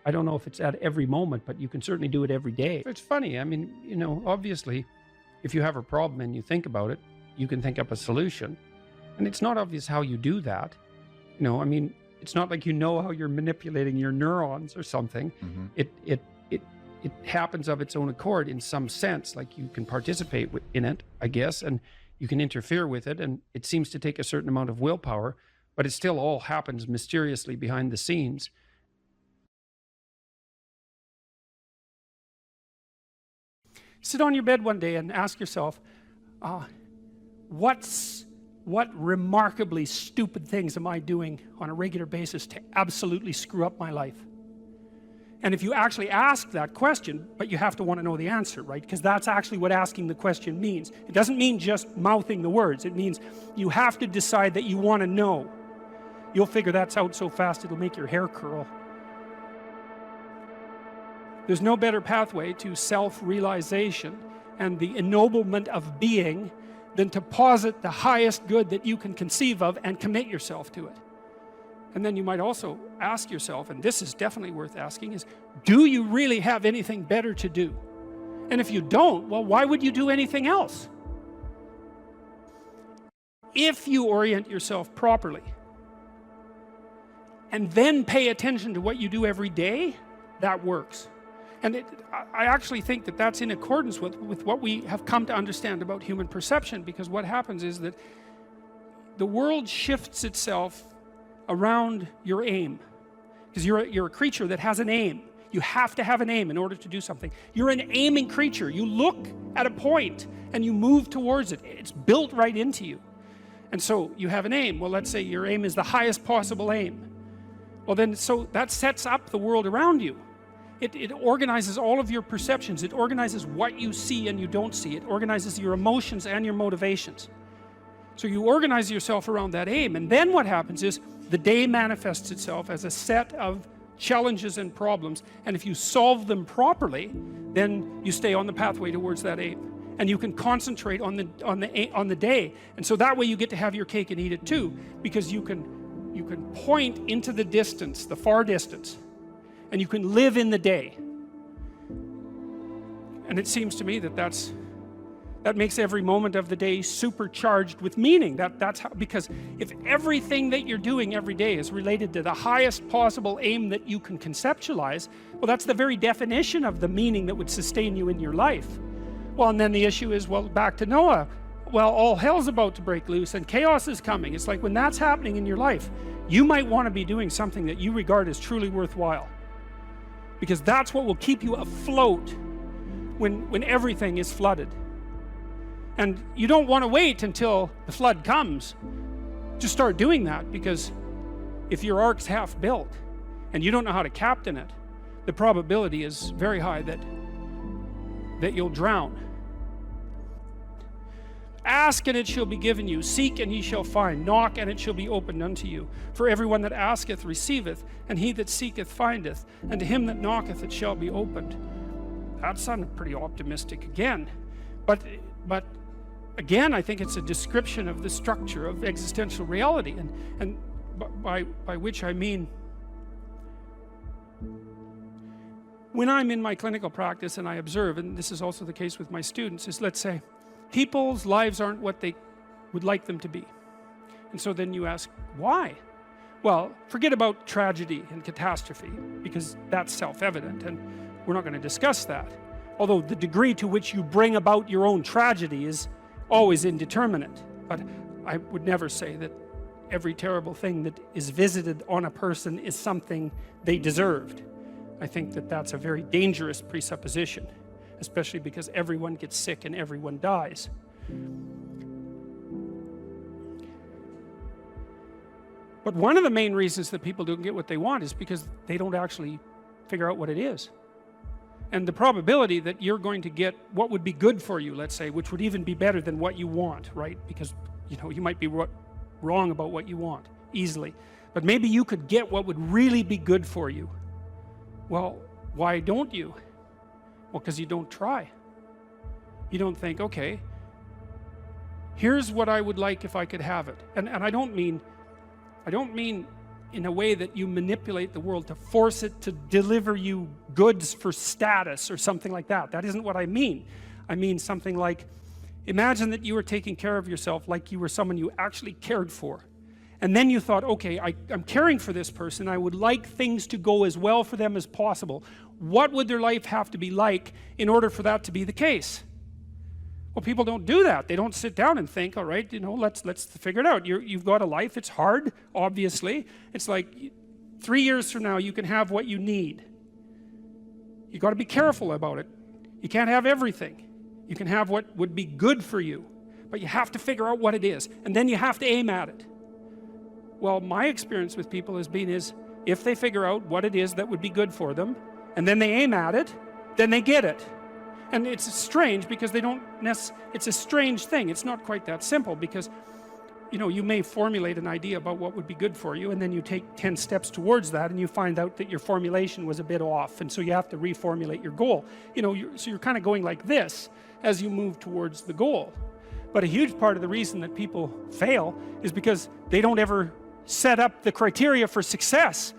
I don't know if it's at every moment, but you can certainly do it every day. It's funny. I mean, you know, obviously, if you have a problem and you think about it, you can think up a solution. And it's not obvious how you do that. You know, I mean, it's not like you know how you're manipulating your neurons or something. It happens of its own accord in some sense. Like, you can participate in it, I guess, and you can interfere with it. And it seems to take a certain amount of willpower, but it still all happens mysteriously behind the scenes. Sit on your bed one day and ask yourself, what remarkably stupid things am I doing on a regular basis to absolutely screw up my life? And if you actually ask that question, but you have to want to know the answer, right? Because that's actually what asking the question means. It doesn't mean just mouthing the words. It means you have to decide that you want to know. You'll figure that's out so fast it'll make your hair curl. There's no better pathway to self-realization and the ennoblement of being than to posit the highest good that you can conceive of and commit yourself to it. And then you might also ask yourself, and this is definitely worth asking, is, do you really have anything better to do? And if you don't, well, why would you do anything else? If you orient yourself properly and then pay attention to what you do every day, that works. And I actually think that that's in accordance with what we have come to understand about human perception, because what happens is that the world shifts itself around your aim, because you're a creature that has an aim. You have to have an aim in order to do something. You're an aiming creature. You look at a point and you move towards it. It's built right into you. And so you have an aim. Well, let's say your aim is the highest possible aim. Well, then, so that sets up the world around you. It organizes all of your perceptions. It organizes what you see and you don't see. It organizes your emotions and your motivations. So you organize yourself around that aim, and then what happens is the day manifests itself as a set of challenges and problems, and if you solve them properly, then you stay on the pathway towards that aim, and you can concentrate on the day. And so that way you get to have your cake and eat it too, because you can point into the distance, the far distance, and you can live in the day. And it seems to me that that makes every moment of the day supercharged with meaning. That's how, because if everything that you're doing every day is related to the highest possible aim that you can conceptualize, well, that's the very definition of the meaning that would sustain you in your life. Well, and then the issue is, well, back to Noah. Well, all hell's about to break loose and chaos is coming. It's like, when that's happening in your life, you might want to be doing something that you regard as truly worthwhile, because that's what will keep you afloat when everything is flooded. And you don't want to wait until the flood comes to start doing that, because if your ark's half built and you don't know how to captain it, the probability is very high that you'll drown. Ask and it shall be given you. Seek and ye shall find. Knock and it shall be opened unto you. For everyone that asketh receiveth, and he that seeketh findeth, and to him that knocketh it shall be opened. That sounded pretty optimistic again. But again, I think it's a description of the structure of existential reality, and by which I mean, when I'm in my clinical practice and I observe, and this is also the case with my students, is, let's say people's lives aren't what they would like them to be, and so then you ask, why? Well, forget about tragedy and catastrophe, because that's self-evident, and we're not going to discuss that, although the degree to which you bring about your own tragedy is always indeterminate. But I would never say that every terrible thing that is visited on a person is something they deserved. I think that that's a very dangerous presupposition, especially because everyone gets sick and everyone dies. But one of the main reasons that people don't get what they want is because they don't actually figure out what it is. And the probability that you're going to get what would be good for you, let's say, which would even be better than what you want, right? Because, you might be wrong about what you want easily, but maybe you could get what would really be good for you. Well, why don't you? Well, because you don't try. You don't think, okay, here's what I would like if I could have it. And I don't mean in a way that you manipulate the world to force it to deliver you goods for status or something like that. That isn't what I mean. I mean something like, imagine that you were taking care of yourself like you were someone you actually cared for. And then you thought, okay, I'm caring for this person. I would like things to go as well for them as possible. What would their life have to be like in order for that to be the case? Well, people don't do that. They don't sit down and think, all right, let's figure it out. You've got a life. It's hard, obviously. It's like 3 years from now, you can have what you need. You've got to be careful about it. You can't have everything. You can have what would be good for you, but you have to figure out what it is, and then you have to aim at it. Well, my experience with people has been if they figure out what it is that would be good for them, and then they aim at it, then they get it. And it's strange because it's a strange thing. It's not quite that simple because, you may formulate an idea about what would be good for you, and then you take 10 steps towards that, and you find out that your formulation was a bit off, and so you have to reformulate your goal. So you're kind of going like this as you move towards the goal. But a huge part of the reason that people fail is because they don't ever set up the criteria for success.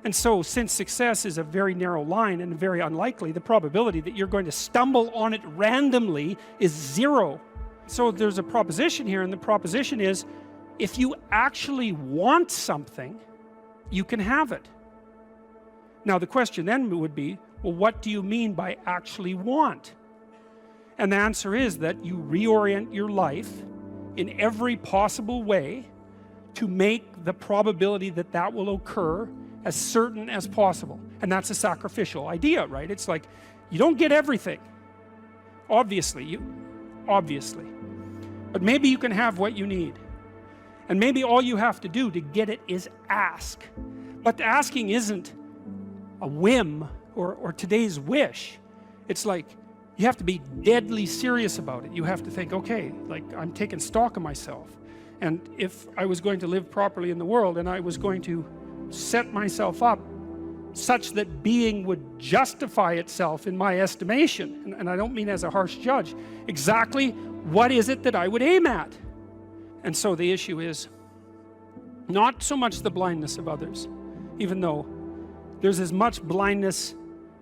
And so, since success is a very narrow line and very unlikely, the probability that you're going to stumble on it randomly is 0. So there's a proposition here, and the proposition is, if you actually want something, you can have it. Now the question then would be, well, what do you mean by actually want? And the answer is that you reorient your life in every possible way to make the probability that that will occur as certain as possible. And that's a sacrificial idea, right? It's like, you don't get everything. Obviously. But maybe you can have what you need. And maybe all you have to do to get it is ask. But asking isn't a whim or today's wish. It's like, you have to be deadly serious about it. You have to think, okay, like, I'm taking stock of myself. And if I was going to live properly in the world, and I was going to set myself up such that being would justify itself in my estimation, and I don't mean as a harsh judge, exactly what is it that I would aim at? And so the issue is not so much the blindness of others, even though there's as much blindness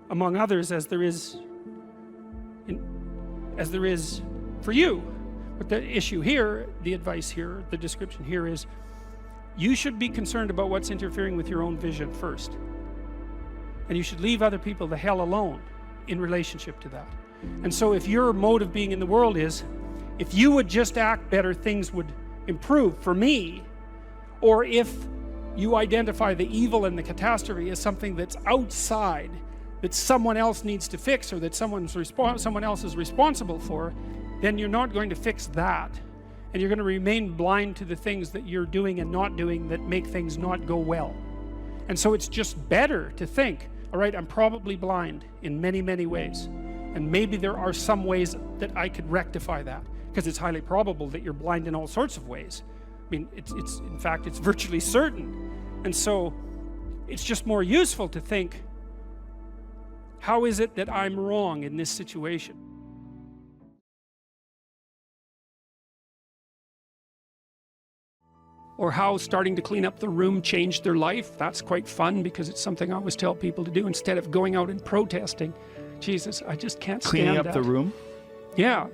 among others as there is for you. But the issue here, the advice here, the description here is, you should be concerned about what's interfering with your own vision first. And you should leave other people the hell alone in relationship to that. And so if your mode of being in the world is, if you would just act better, things would improve for me, or if you identify the evil and the catastrophe as something that's outside, that someone else needs to fix, or that someone else is responsible for, then you're not going to fix that. And you're going to remain blind to the things that you're doing and not doing that make things not go well. And so it's just better to think, all right, I'm probably blind in many, many ways. And maybe there are some ways that I could rectify that. because it's highly probable that you're blind in all sorts of ways. I mean, in fact, it's virtually certain. And so it's just more useful to think, how is it that I'm wrong in this situation? Or how starting to clean up the room changed their life. That's quite fun, because it's something I always tell people to do instead of going out and protesting. Jesus, I just can't stand Cleaning up that. the room? Yeah.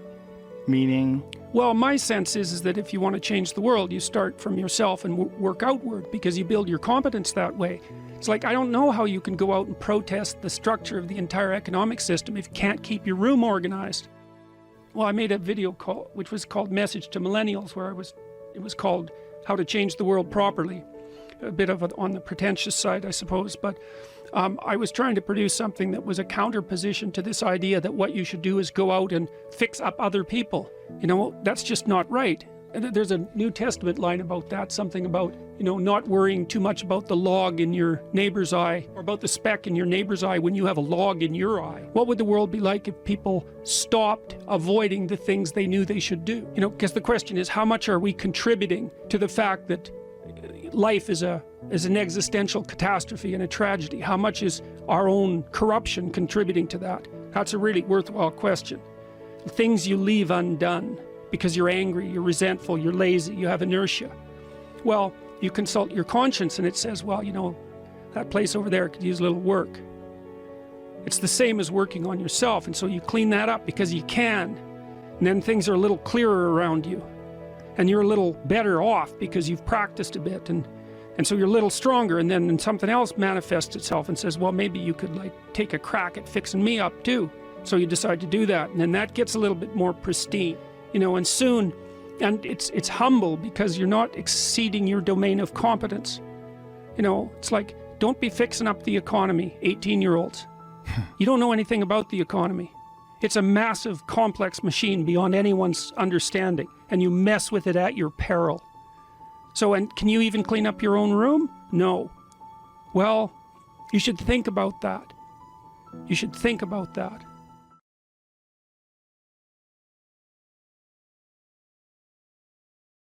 Meaning? Well, my sense is that if you want to change the world, you start from yourself and work outward, because you build your competence that way. It's like, I don't know how you can go out and protest the structure of the entire economic system if you can't keep your room organized. Well, I made a video call, which was called Message to Millennials, where it was called How to Change the World Properly. A bit of on the pretentious side, I suppose, but I was trying to produce something that was a counterposition to this idea that what you should do is go out and fix up other people. You know, that's just not right. And there's a New Testament line about that, something about, you know, not worrying too much about the log in your neighbor's eye, or about the speck in your neighbor's eye when you have a log in your eye. What would the world be like if people stopped avoiding the things they knew they should do? You know, because the question is, how much are we contributing to the fact that life is an existential catastrophe and a tragedy? How much is our own corruption contributing to that? That's a really worthwhile question. The things you leave undone because you're angry, you're resentful, you're lazy, you have inertia. Well, you consult your conscience and it says, well, you know, that place over there could use a little work. It's the same as working on yourself, and so you clean that up because you can. And then things are a little clearer around you. And you're a little better off because you've practiced a bit, and so you're a little stronger, and then something else manifests itself and says, well, maybe you could like take a crack at fixing me up too. So you decide to do that, and then that gets a little bit more pristine, you know, and soon, and it's humble because you're not exceeding your domain of competence. You know, it's like, don't be fixing up the economy, 18-year-olds. You don't know anything about the economy. It's a massive, complex machine beyond anyone's understanding, and you mess with it at your peril. So, and can you even clean up your own room? No. Well, you should think about that. You should think about that.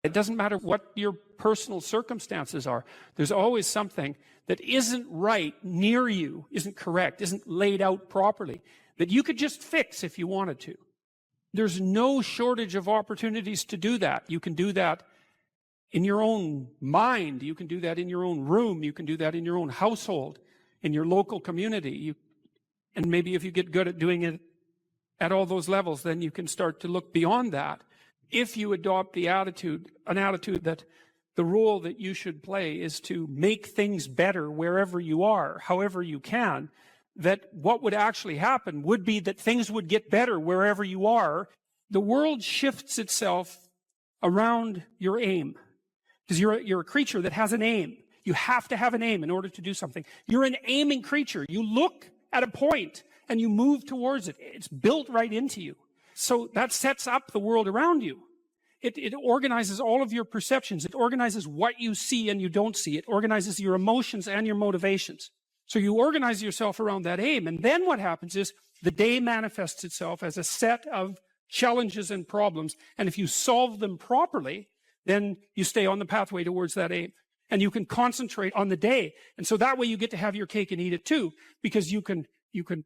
It doesn't matter what your personal circumstances are. There's always something that isn't right near you, isn't correct, isn't laid out properly, that you could just fix if you wanted to. There's no shortage of opportunities to do that. You can do that in your own mind. You can do that in your own room. You can do that in your own household, in your local community. And maybe if you get good at doing it at all those levels, then you can start to look beyond that. If you adopt an attitude that the role that you should play is to make things better wherever you are, however you can, that what would actually happen would be that things would get better wherever you are. The world shifts itself around your aim, because you're a creature that has an aim. You have to have an aim in order to do something. You're an aiming creature. You look at a point and you move towards it. It's built right into you. So that sets up the world around you. It organizes all of your perceptions. It organizes what you see and you don't see. It organizes your emotions and your motivations. So you organize yourself around that aim. And then what happens is the day manifests itself as a set of challenges and problems. And if you solve them properly, then you stay on the pathway towards that aim. And you can concentrate on the day. And so that way you get to have your cake and eat it too, because you can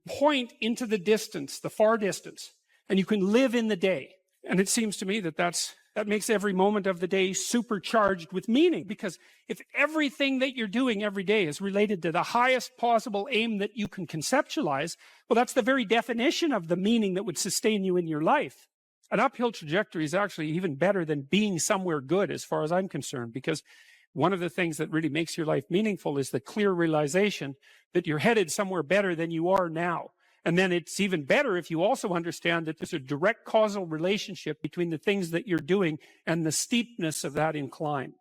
point into the distance, the far distance, and you can live in the day. And it seems to me that that makes every moment of the day supercharged with meaning, because if everything that you're doing every day is related to the highest possible aim that you can conceptualize, well, that's the very definition of the meaning that would sustain you in your life. An uphill trajectory is actually even better than being somewhere good, as far as I'm concerned, because one of the things that really makes your life meaningful is the clear realization that you're headed somewhere better than you are now. And then it's even better if you also understand that there's a direct causal relationship between the things that you're doing and the steepness of that incline.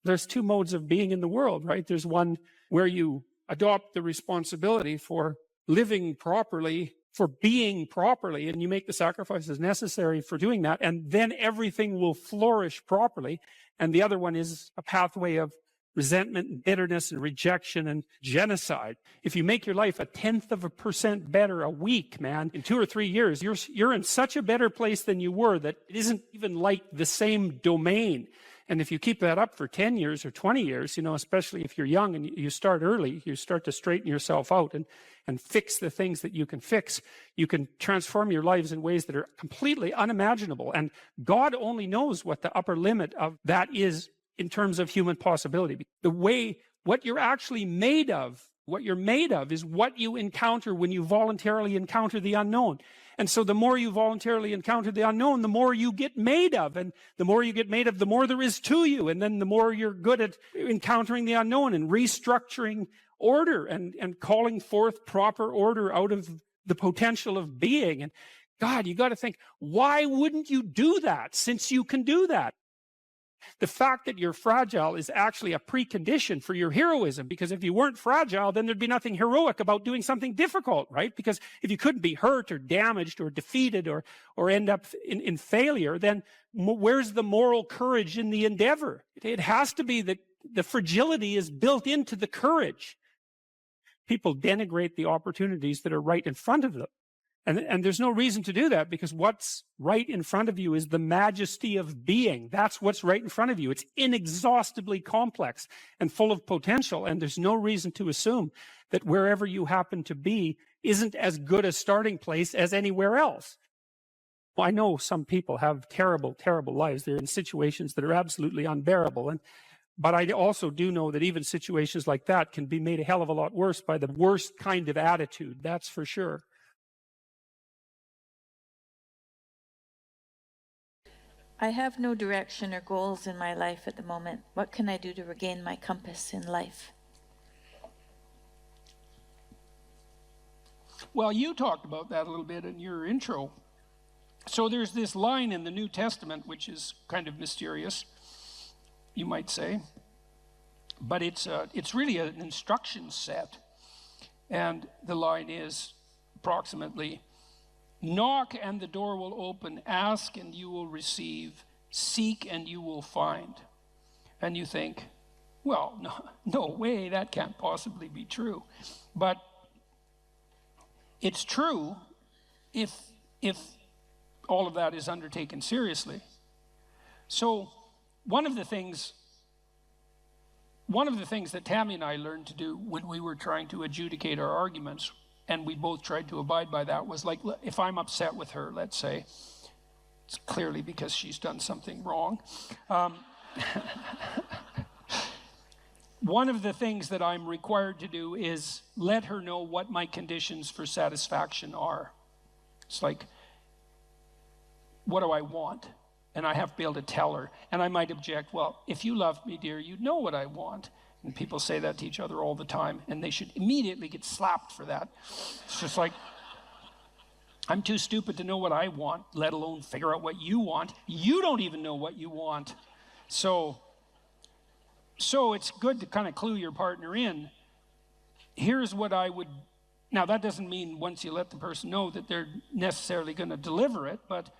There's two modes of being in the world, right? There's one where you adopt the responsibility for living properly, for being properly, and you make the sacrifices necessary for doing that, and then everything will flourish properly. And the other one is a pathway of resentment and bitterness and rejection and genocide. If you make your life 0.1% better a week, man, in 2 or 3 years, you're in such a better place than you were that it isn't even like the same domain. And if you keep that up for 10 years or 20 years, especially if you're young and you start early, you start to straighten yourself out and fix the things that you can fix. You can transform your lives in ways that are completely unimaginable. And God only knows what the upper limit of that is in terms of human possibility. What you're actually made of, what you're made of is what you encounter when you voluntarily encounter the unknown. And so the more you voluntarily encounter the unknown, the more you get made of. And the more you get made of, the more there is to you. And then the more you're good at encountering the unknown and restructuring order and calling forth proper order out of the potential of being. And God, you got to think, why wouldn't you do that since you can do that? The fact that you're fragile is actually a precondition for your heroism, because if you weren't fragile, then there'd be nothing heroic about doing something difficult, right? Because if you couldn't be hurt or damaged or defeated or end up in failure, then where's the moral courage in the endeavor? It has to be that the fragility is built into the courage. People denigrate the opportunities that are right in front of them. And there's no reason to do that, because what's right in front of you is the majesty of being. That's what's right in front of you. It's inexhaustibly complex and full of potential. And there's no reason to assume that wherever you happen to be isn't as good a starting place as anywhere else. Well, I know some people have terrible, terrible lives. They're in situations that are absolutely unbearable. But I also do know that even situations like that can be made a hell of a lot worse by the worst kind of attitude. That's for sure. I have no direction or goals in my life at the moment. What can I do to regain my compass in life? Well, you talked about that a little bit in your intro. So there's this line in the New Testament, which is kind of mysterious, you might say. But it's really an instruction set. And the line is approximately, knock and the door will open, ask and you will receive, seek and you will find. And you think, well, no way, that can't possibly be true. But it's true if all of that is undertaken seriously. So one of the things that Tammy and I learned to do when we were trying to adjudicate our arguments, and we both tried to abide by that, was like, if I'm upset with her, let's say, it's clearly because she's done something wrong. One of the things that I'm required to do is let her know what my conditions for satisfaction are. It's like, what do I want? And I have to be able to tell her. And I might object, well, if you loved me, dear, you'd know what I want. And people say that to each other all the time, and they should immediately get slapped for that. It's just like, I'm too stupid to know what I want, let alone figure out what you want. You don't even know what you want. So it's good to kind of clue your partner in. Here's what I would, now that doesn't mean once you let the person know that they're necessarily going to deliver it, but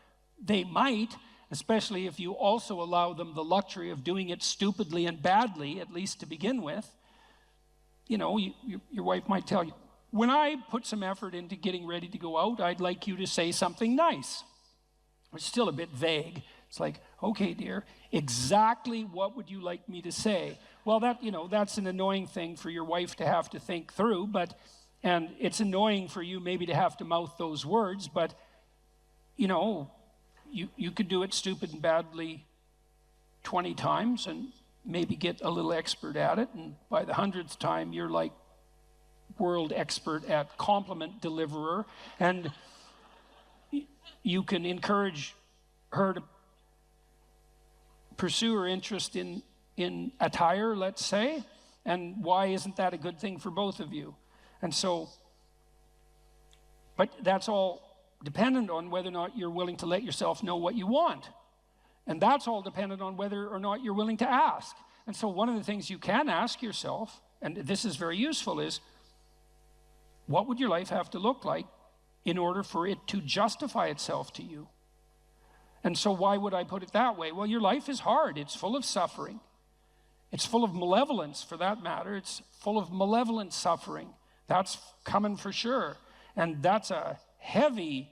they might, especially if you also allow them the luxury of doing it stupidly and badly, at least to begin with. Your wife might tell you, when I put some effort into getting ready to go out, I'd like you to say something nice. It's still a bit vague. It's like, okay, dear, exactly what would you like me to say? Well, that's an annoying thing for your wife to have to think through, and it's annoying for you maybe to have to mouth those words, but, you could do it stupid and badly 20 times and maybe get a little expert at it. And by the 100th time, you're like world expert at compliment deliverer. And you can encourage her to pursue her interest in attire, let's say. And why isn't that a good thing for both of you? And so, but that's all dependent on whether or not you're willing to let yourself know what you want. And that's all dependent on whether or not you're willing to ask. And so one of the things you can ask yourself, and this is very useful, is what would your life have to look like in order for it to justify itself to you? And so why would I put it that way? Well, your life is hard. It's full of suffering. It's full of malevolence, for that matter. It's full of malevolent suffering. That's coming for sure. And that's a heavy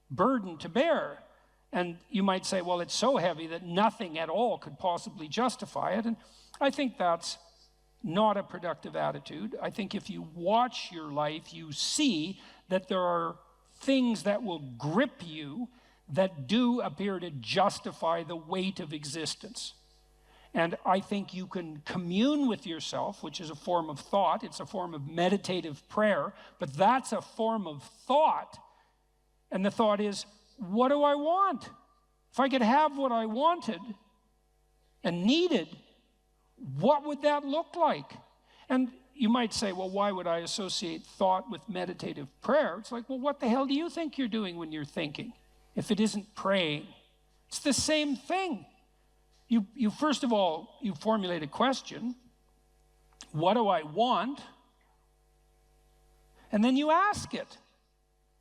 burden to bear. And you might say, well, it's so heavy that nothing at all could possibly justify it. And I think that's not a productive attitude. I think if you watch your life, you see that there are things that will grip you that do appear to justify the weight of existence. And I think you can commune with yourself, which is a form of thought. It's a form of meditative prayer, but that's a form of thought. And the thought is, what do I want? If I could have what I wanted and needed, what would that look like? And you might say, well, why would I associate thought with meditative prayer? It's like, well, what the hell do you think you're doing when you're thinking, if it isn't praying? It's the same thing. You first of all, you formulate a question. What do I want? And then you ask it.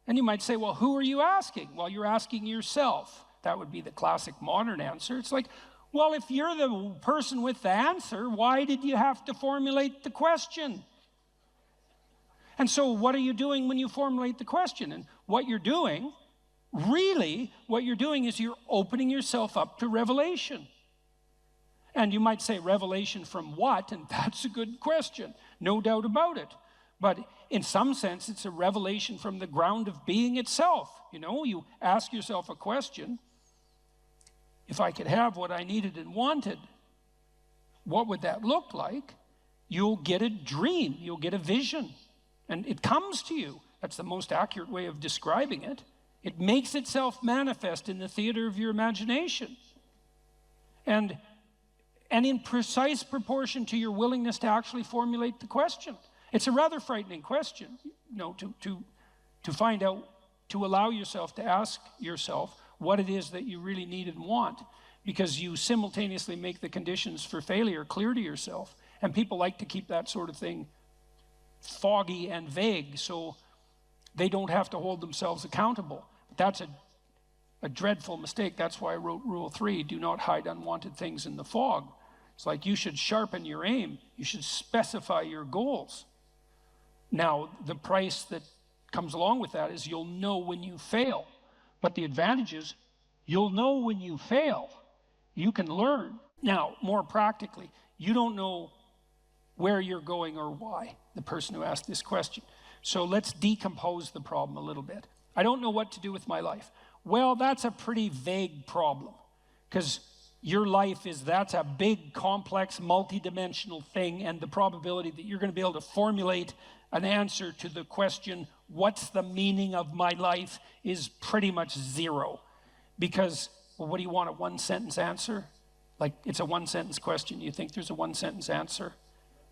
And you might say, well, who are you asking? Well, you're asking yourself. That would be the classic modern answer. It's like, well, if you're the person with the answer, why did you have to formulate the question? And so what are you doing when you formulate the question? And what you're doing, really, what you're doing is you're opening yourself up to revelation. And you might say, revelation from what? And that's a good question, no doubt about it. But in some sense, it's a revelation from the ground of being itself. You know, you ask yourself a question. If I could have what I needed and wanted, what would that look like? You'll get a dream. You'll get a vision. And it comes to you. That's the most accurate way of describing it. It makes itself manifest in the theater of your imagination. And in precise proportion to your willingness to actually formulate the question. It's a rather frightening question, you know, to find out, to allow yourself to ask yourself what it is that you really need and want, because you simultaneously make the conditions for failure clear to yourself. And people like to keep that sort of thing foggy and vague so they don't have to hold themselves accountable. That's a dreadful mistake. That's why I wrote Rule 3, do not hide unwanted things in the fog. It's like you should sharpen your aim. You should specify your goals. Now, the price that comes along with that is you'll know when you fail. But the advantage is you'll know when you fail. You can learn. Now, more practically, you don't know where you're going or why, the person who asked this question. So let's decompose the problem a little bit. I don't know what to do with my life. Well, that's a pretty vague problem, because your life that's a big, complex, multidimensional thing, and the probability that you're going to be able to formulate an answer to the question, what's the meaning of my life, is pretty much zero. Because, well, what do you want, a one-sentence answer? Like, it's a one-sentence question. You think there's a one-sentence answer?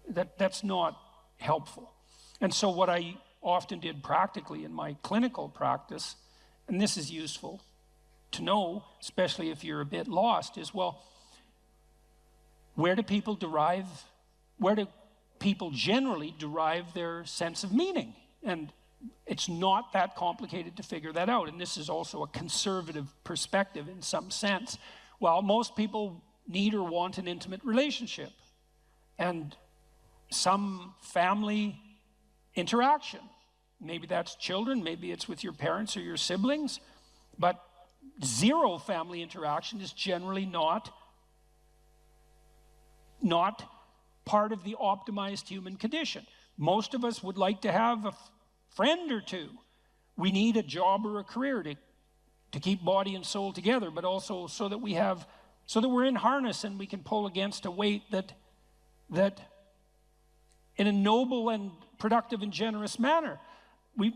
That's not helpful. And so what I often did practically in my clinical practice, and this is useful to know, especially if you're a bit lost, is, well, where do people generally derive their sense of meaning? And it's not that complicated to figure that out. And this is also a conservative perspective in some sense. Well, most people need or want an intimate relationship and some family interaction. Maybe that's children, maybe it's with your parents or your siblings, but zero family interaction is generally not part of the optimized human condition. Most of us would like to have a friend or two. We need a job or a career to keep body and soul together, but also so that we're in harness and we can pull against a weight that in a noble and productive and generous manner. We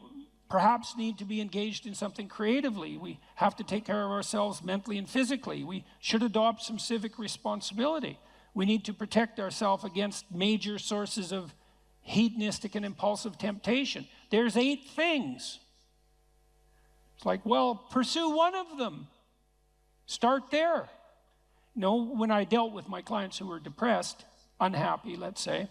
perhaps need to be engaged in something creatively. We have to take care of ourselves mentally and physically. We should adopt some civic responsibility. We need to protect ourselves against major sources of hedonistic and impulsive temptation. There's 8 things. It's like, well, pursue one of them. Start there. You know, when I dealt with my clients who were depressed, unhappy, let's say,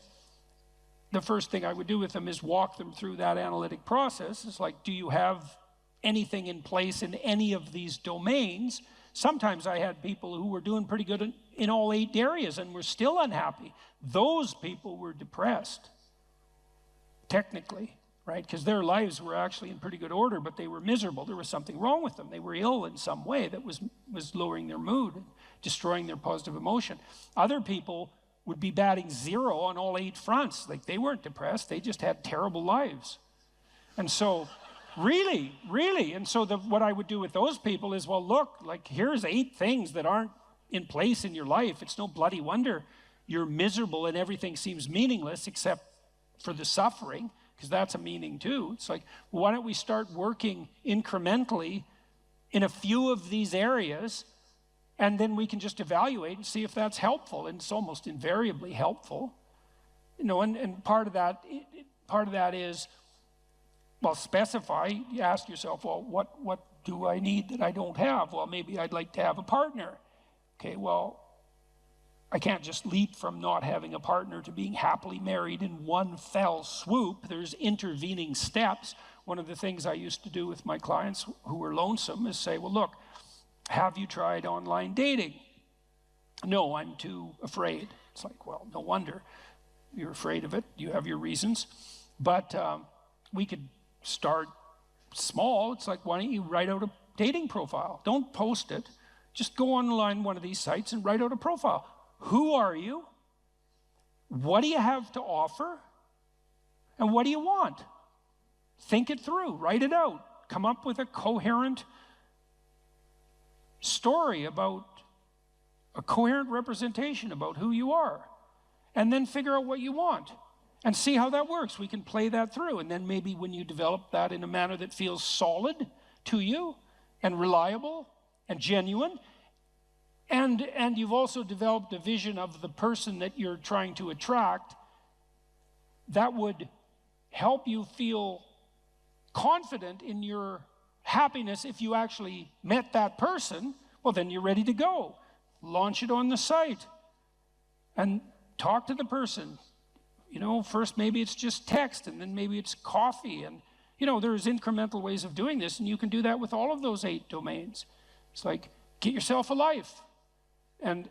the first thing I would do with them is walk them through that analytic process. It's like, do you have anything in place in any of these domains Sometimes I had people who were doing pretty good in all 8 areas and were still unhappy. Those people were depressed, technically, right? Because their lives were actually in pretty good order, but they were miserable. There was something wrong with them. They were ill in some way that was lowering their mood and destroying their positive emotion. Other people would be batting 0 on all 8 fronts. Like, they weren't depressed. They just had terrible lives. And so, really, and so what I would do with those people is, well, look, like, here's 8 things that aren't in place in your life. It's no bloody wonder you're miserable and everything seems meaningless except for the suffering, because that's a meaning too. It's like, well, why don't we start working incrementally in a few of these areas, and then we can just evaluate and see if that's helpful. And it's almost invariably helpful. You know, and part of that is, well, specify. You ask yourself, well, what do I need that I don't have? Well, maybe I'd like to have a partner. Okay, well, I can't just leap from not having a partner to being happily married in one fell swoop. There's intervening steps. One of the things I used to do with my clients who were lonesome is say, well, look, have you tried online dating? No, I'm too afraid. It's like, well, no wonder you're afraid of it. You have your reasons. But we could start small. It's like, why don't you write out a dating profile? Don't post it. Just go online one of these sites and write out a profile. Who are you? What do you have to offer? And what do you want? Think it through. Write it out. Come up with a coherent story about a coherent representation about who you are. And then figure out what you want. And see how that works. We can play that through. And then maybe when you develop that in a manner that feels solid to you and reliable and genuine, and you've also developed a vision of the person that you're trying to attract, that would help you feel confident in your happiness. If you actually met that person, well, then you're ready to go. Launch it on the site and talk to the person. You know, first maybe it's just text, and then maybe it's coffee. And, you know, there's incremental ways of doing this, and you can do that with all of those 8 domains. It's like, get yourself a life. And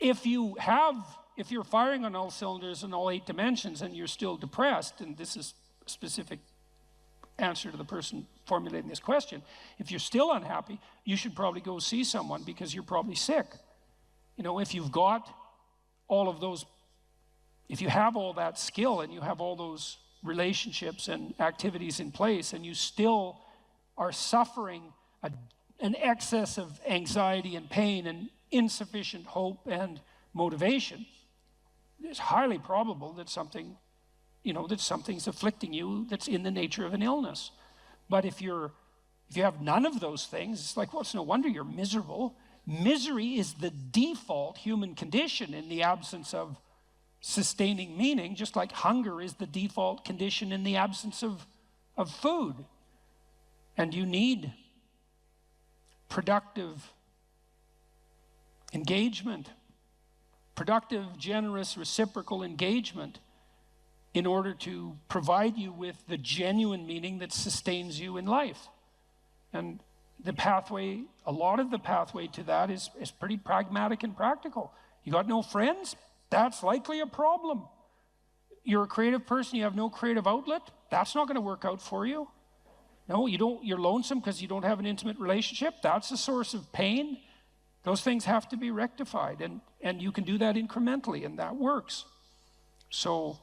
if you're firing on all cylinders in all 8 dimensions and you're still depressed, and this is a specific answer to the person formulating this question, if you're still unhappy, you should probably go see someone because you're probably sick. You know, if you've got all of those, if you have all that skill and you have all those relationships and activities in place and you still are suffering an excess of anxiety and pain and insufficient hope and motivation, it's highly probable that something's afflicting you that's in the nature of an illness. But if you have none of those things, it's like, well, it's no wonder you're miserable. Misery is the default human condition in the absence of sustaining meaning, just like hunger is the default condition in the absence of food. And you need productive engagement, productive, generous, reciprocal engagement in order to provide you with the genuine meaning that sustains you in life. And the pathway, a lot of the pathway to that is pretty pragmatic and practical. You got no friends? That's likely a problem. You're a creative person, you have no creative outlet? That's not going to work out for you. No, you're lonesome because you don't have an intimate relationship? That's a source of pain. Those things have to be rectified, and you can do that incrementally, and that works. So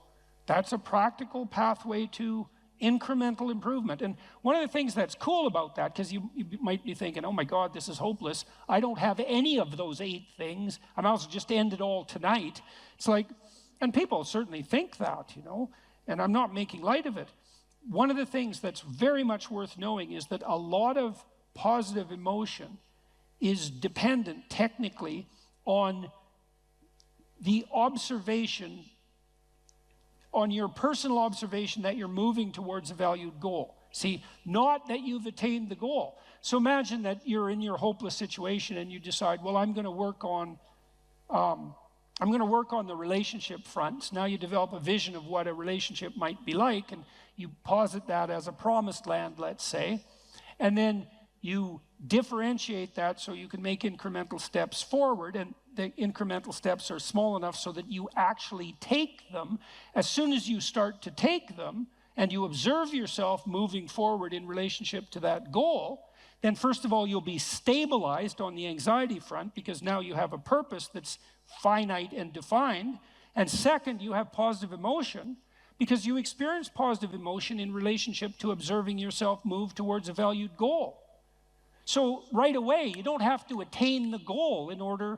that's a practical pathway to incremental improvement. And one of the things that's cool about that, because you might be thinking, oh my God, this is hopeless. I don't have any of those 8 things. I might as well just end it all tonight. It's like, and people certainly think that, you know, and I'm not making light of it. One of the things that's very much worth knowing is that a lot of positive emotion is dependent technically on the observation, on your personal observation that you're moving towards a valued goal. See, not that you've attained the goal. So imagine that you're in your hopeless situation and you decide, well, I'm going to work on the relationship front. Now you develop a vision of what a relationship might be like, and you posit that as a promised land, let's say. And then you differentiate that so you can make incremental steps forward, and the incremental steps are small enough so that you actually take them. As soon as you start to take them and you observe yourself moving forward in relationship to that goal, then first of all, you'll be stabilized on the anxiety front because now you have a purpose that's finite and defined. And second, you have positive emotion because you experience positive emotion in relationship to observing yourself move towards a valued goal. So right away, you don't have to attain the goal in order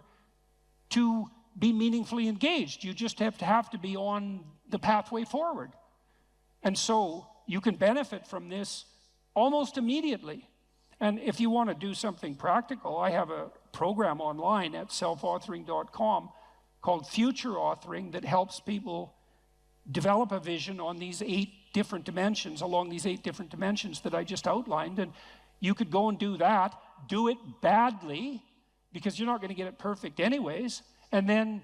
to be meaningfully engaged. You just have to be on the pathway forward. And so you can benefit from this almost immediately. And if you want to do something practical, I have a program online at selfauthoring.com called Future Authoring that helps people develop a vision on these 8 different dimensions, along these 8 different dimensions that I just outlined. And you could go and do that, do it badly, because you're not going to get it perfect anyways, and then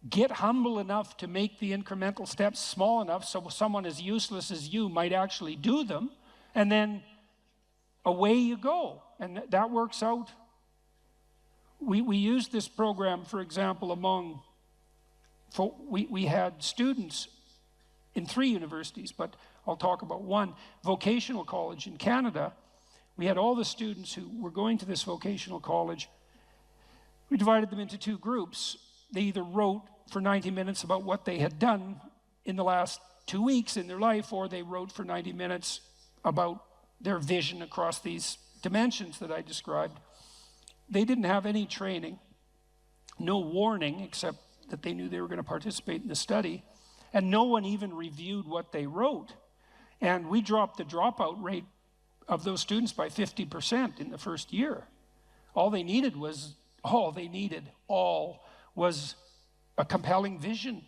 get humble enough to make the incremental steps small enough so someone as useless as you might actually do them, and then away you go. And that works out. We used this program, for example, we had students in 3 universities, but I'll talk about one, vocational college in Canada. We had all the students who were going to this vocational college. We divided them into 2 groups. They either wrote for 90 minutes about what they had done in the last 2 weeks in their life, or they wrote for 90 minutes about their vision across these dimensions that I described. They didn't have any training, no warning, except that they knew they were going to participate in the study, and no one even reviewed what they wrote. And we dropped the dropout rate of those students by 50% in the first year. All they needed was a compelling vision,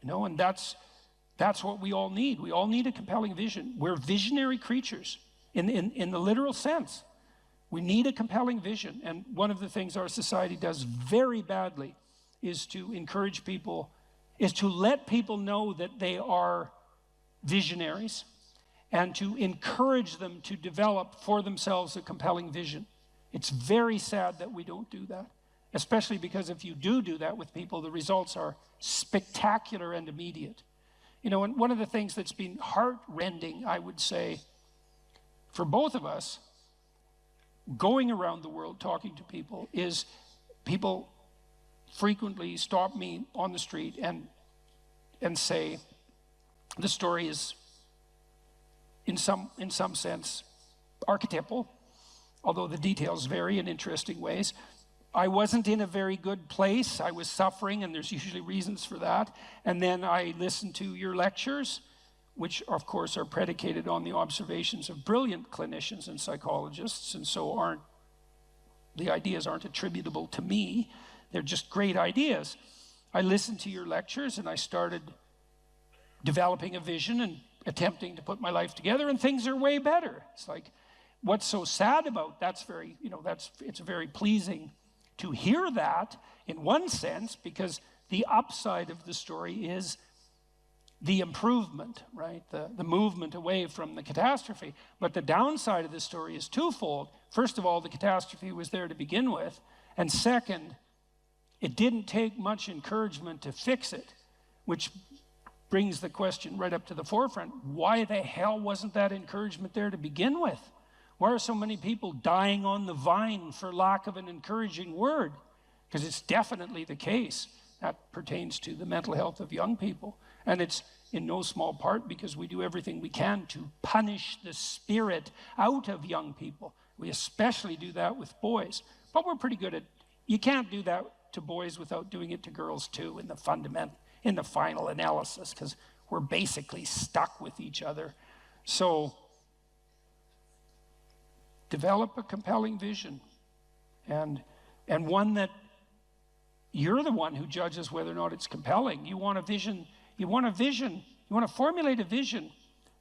and that's what we all need. We all need a compelling vision. We're visionary creatures in the literal sense. We need a compelling vision. And one of the things our society does very badly is to encourage people, is to let people know that they are visionaries and to encourage them to develop for themselves a compelling vision. It's very sad that we don't do that, especially because if you do that with people, the results are spectacular and immediate. And one of the things that's been heart-rending, I would say, for both of us, going around the world talking to people, is people frequently stop me on the street and say, the story is in some sense archetypal, although the details vary in interesting ways. I wasn't in a very good place. I was suffering, and there's usually reasons for that. And then I listened to your lectures, which of course are predicated on the observations of brilliant clinicians and psychologists, and so the ideas aren't attributable to me. They're just great ideas. I listened to your lectures and I started developing a vision and attempting to put my life together, and things are way better. It's like, what's so sad about it's very pleasing to hear that in one sense, because the upside of the story is the improvement, right? The movement away from the catastrophe. But the downside of the story is twofold. First of all, the catastrophe was there to begin with. And second, it didn't take much encouragement to fix it, which brings the question right up to the forefront. Why the hell wasn't that encouragement there to begin with? Why are so many people dying on the vine for lack of an encouraging word? Because it's definitely the case. That pertains to the mental health of young people. And it's in no small part because we do everything we can to punish the spirit out of young people. We especially do that with boys. But we're pretty good at, you can't do that to boys without doing it to girls too in the final analysis, because we're basically stuck with each other. So develop a compelling vision, and one that you're the one who judges whether or not it's compelling. You want to formulate a vision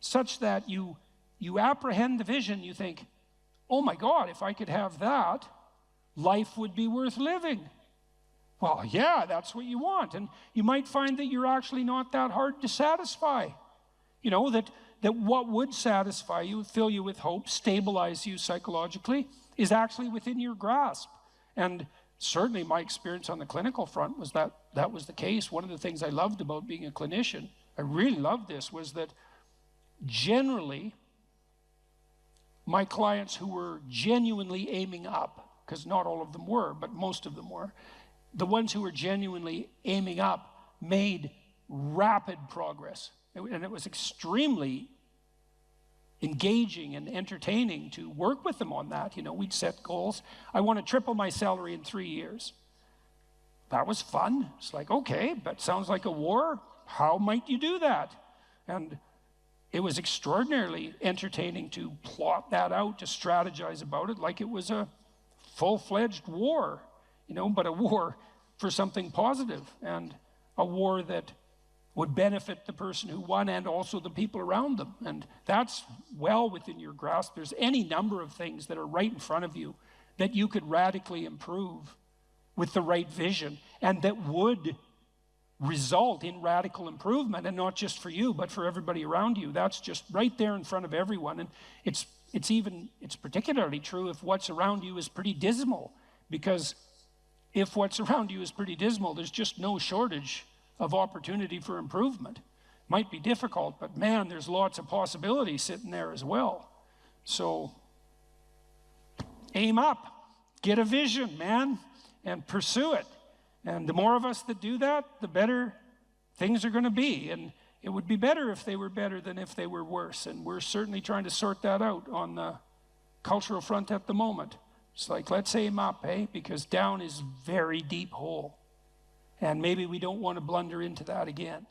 such that you apprehend the vision, you think, oh my God, if I could have that, life would be worth living. Well, yeah, that's what you want. And you might find that you're actually not that hard to satisfy. That that what would satisfy you, fill you with hope, stabilize you psychologically, is actually within your grasp. And certainly my experience on the clinical front was that that was the case. One of the things I loved about being a clinician, I really loved this, was that generally my clients who were genuinely aiming up, because not all of them were, but most of them were, the ones who were genuinely aiming up made rapid progress. And it was extremely engaging and entertaining to work with them on that. You know, we'd set goals. I want to triple my salary in 3 years. That was fun. It's like, okay, that sounds like a war. How might you do that? And it was extraordinarily entertaining to plot that out, to strategize about it like it was a full-fledged war, you know, but a war for something positive, and a war that would benefit the person who won and also the people around them. And that's well within your grasp. There's any number of things that are right in front of you that you could radically improve with the right vision, and that would result in radical improvement, and not just for you, but for everybody around you. That's just right there in front of everyone. And it's particularly true if what's around you is pretty dismal, because if what's around you is pretty dismal, there's just no shortage of opportunity for improvement. Might be difficult, but man, there's lots of possibilities sitting there as well. So aim up, get a vision, man, and pursue it. And the more of us that do that, the better things are going to be. And it would be better if they were better than if they were worse. And we're certainly trying to sort that out on the cultural front at the moment. It's like, let's aim up, eh? Because down is very deep hole. And maybe we don't want to blunder into that again.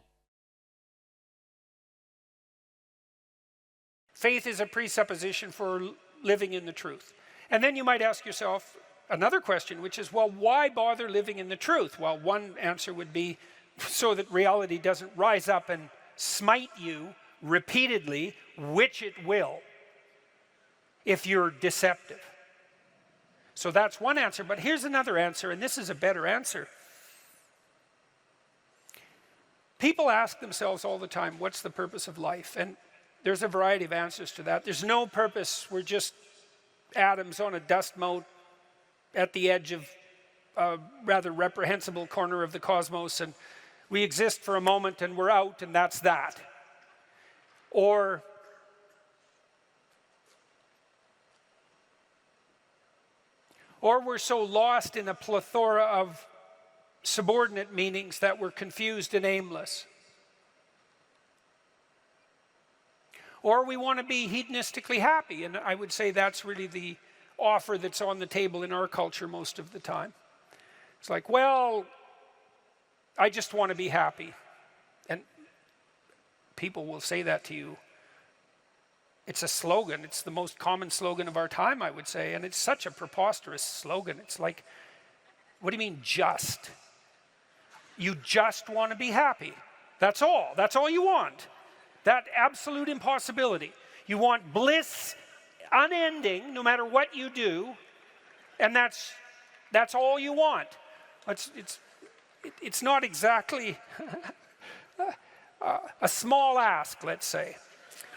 Faith is a presupposition for living in the truth. And then you might ask yourself another question, which is, well, why bother living in the truth? Well, one answer would be so that reality doesn't rise up and smite you repeatedly, which it will, if you're deceptive. So that's one answer, but here's another answer, and this is a better answer. People ask themselves all the time, what's the purpose of life? And there's a variety of answers to that. There's no purpose. We're just atoms on a dust mote at the edge of a rather reprehensible corner of the cosmos, and we exist for a moment and we're out, and that's that. Or we're so lost in a plethora of subordinate meanings that we're confused and aimless. Or we want to be hedonistically happy, and I would say that's really the offer that's on the table in our culture most of the time. It's like, well, I just want to be happy. And people will say that to you. It's a slogan. It's the most common slogan of our time, I would say, and it's such a preposterous slogan. It's like, what do you mean just? You just want to be happy. That's all. That's all you want. That absolute impossibility. You want bliss unending, no matter what you do, and that's all you want. It's not exactly a small ask, let's say,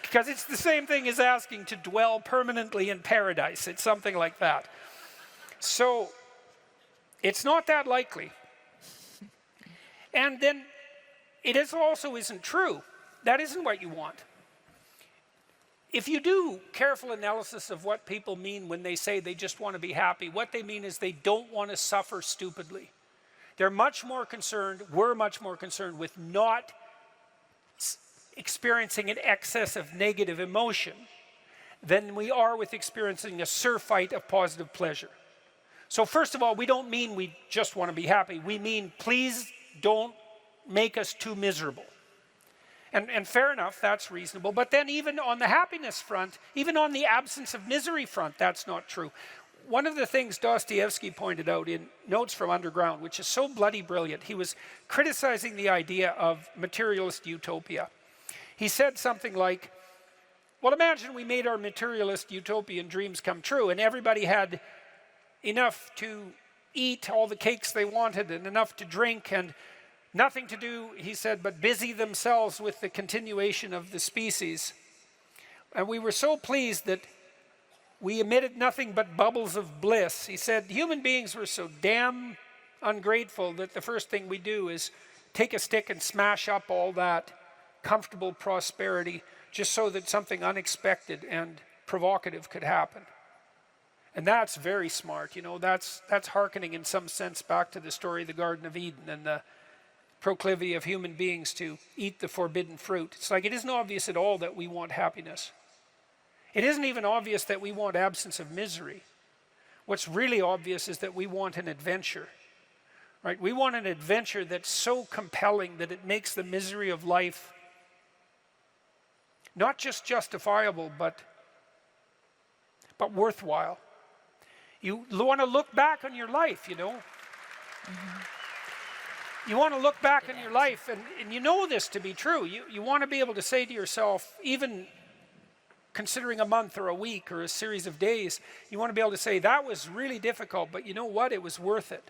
because it's the same thing as asking to dwell permanently in paradise. It's something like that. So it's not that likely. And then it also isn't true. That isn't what you want. If you do careful analysis of what people mean when they say they just want to be happy, what they mean is they don't want to suffer stupidly. They're much more concerned, we're much more concerned with not experiencing an excess of negative emotion than we are with experiencing a surfeit of positive pleasure. So first of all, we don't mean we just want to be happy. We mean, please don't make us too miserable. And fair enough, that's reasonable. But then even on the happiness front, even on the absence of misery front, that's not true. One of the things Dostoevsky pointed out in Notes from Underground, which is so bloody brilliant, he was criticizing the idea of materialist utopia. He said something like, well, imagine we made our materialist utopian dreams come true, and everybody had enough to eat all the cakes they wanted and enough to drink, and nothing to do, he said, but busy themselves with the continuation of the species. And we were so pleased that we emitted nothing but bubbles of bliss. He said human beings were so damn ungrateful that the first thing we do is take a stick and smash up all that comfortable prosperity just so that something unexpected and provocative could happen. And that's very smart. You know, that's hearkening in some sense back to the story of the Garden of Eden and the proclivity of human beings to eat the forbidden fruit. It's like it isn't obvious at all that we want happiness. It isn't even obvious that we want absence of misery. What's really obvious is that we want an adventure. Right? We want an adventure that's so compelling that it makes the misery of life not just justifiable, but worthwhile. You want to look back on your life, you know. You want to look back on your life, and you know this to be true. You want to be able to say to yourself, even considering a month or a week or a series of days, you want to be able to say, that was really difficult, but you know what? It was worth it.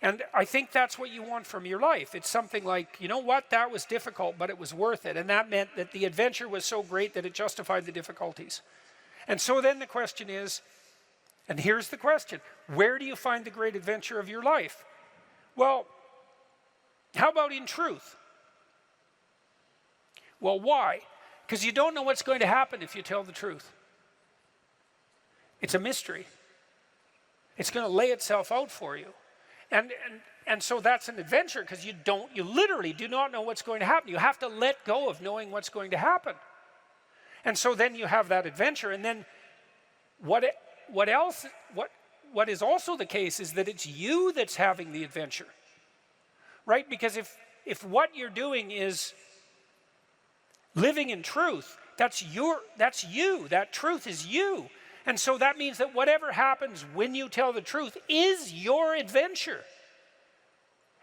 And I think that's what you want from your life. It's something like, you know what? That was difficult, but it was worth it. And that meant that the adventure was so great that it justified the difficulties. And so then the question is, and here's the question, where do you find the great adventure of your life? Well, how about in truth? Well, why? Because you don't know what's going to happen if you tell the truth. It's a mystery. It's going to lay itself out for you. And so that's an adventure because you literally do not know what's going to happen. You have to let go of knowing what's going to happen. And so then you have that adventure, and then what is also the case is that it's you that's having the adventure. Right? Because if what you're doing is living in truth, that's you. That truth is you. And so that means that whatever happens when you tell the truth is your adventure.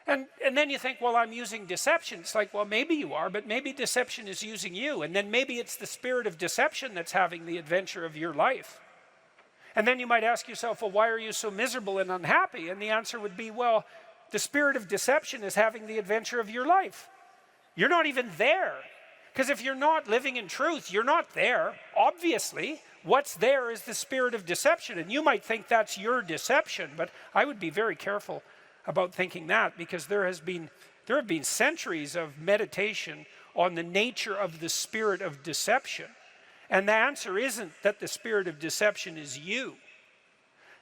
And then you think, well, I'm using deception. It's like, well, maybe you are, but maybe deception is using you. And then maybe it's the spirit of deception that's having the adventure of your life. And then you might ask yourself, well, why are you so miserable and unhappy? And the answer would be, well, the spirit of deception is having the adventure of your life. You're not even there. Because if you're not living in truth, you're not there, obviously. What's there is the spirit of deception. And you might think that's your deception, but I would be very careful about thinking that, because there have been centuries of meditation on the nature of the spirit of deception. And the answer isn't that the spirit of deception is you.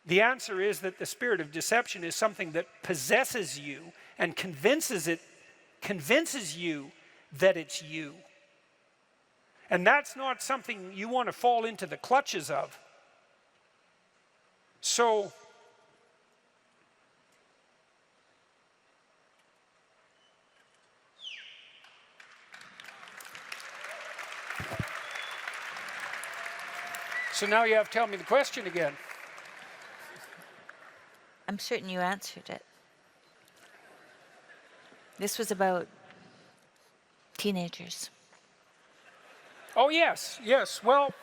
The answer is that the spirit of deception is something that possesses you and convinces you that it's you. And that's not something you want to fall into the clutches of. So now you have to tell me the question again. I'm certain you answered it. This was about teenagers. Oh, yes. Well,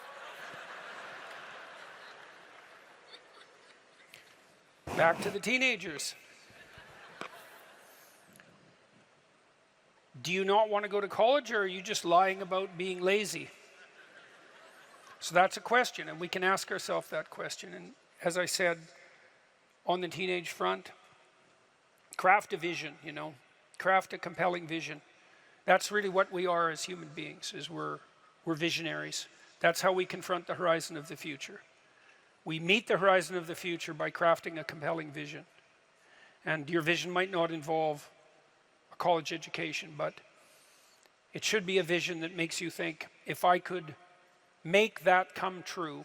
back to the teenagers. Do you not want to go to college, or are you just lying about being lazy? So that's a question, and we can ask ourselves that question. And as I said, on the teenage front, craft a vision, craft a compelling vision. That's really what we are as human beings, is we're visionaries. That's how we confront the horizon of the future. We meet the horizon of the future by crafting a compelling vision. And your vision might not involve a college education, but it should be a vision that makes you think, if I could make that come true,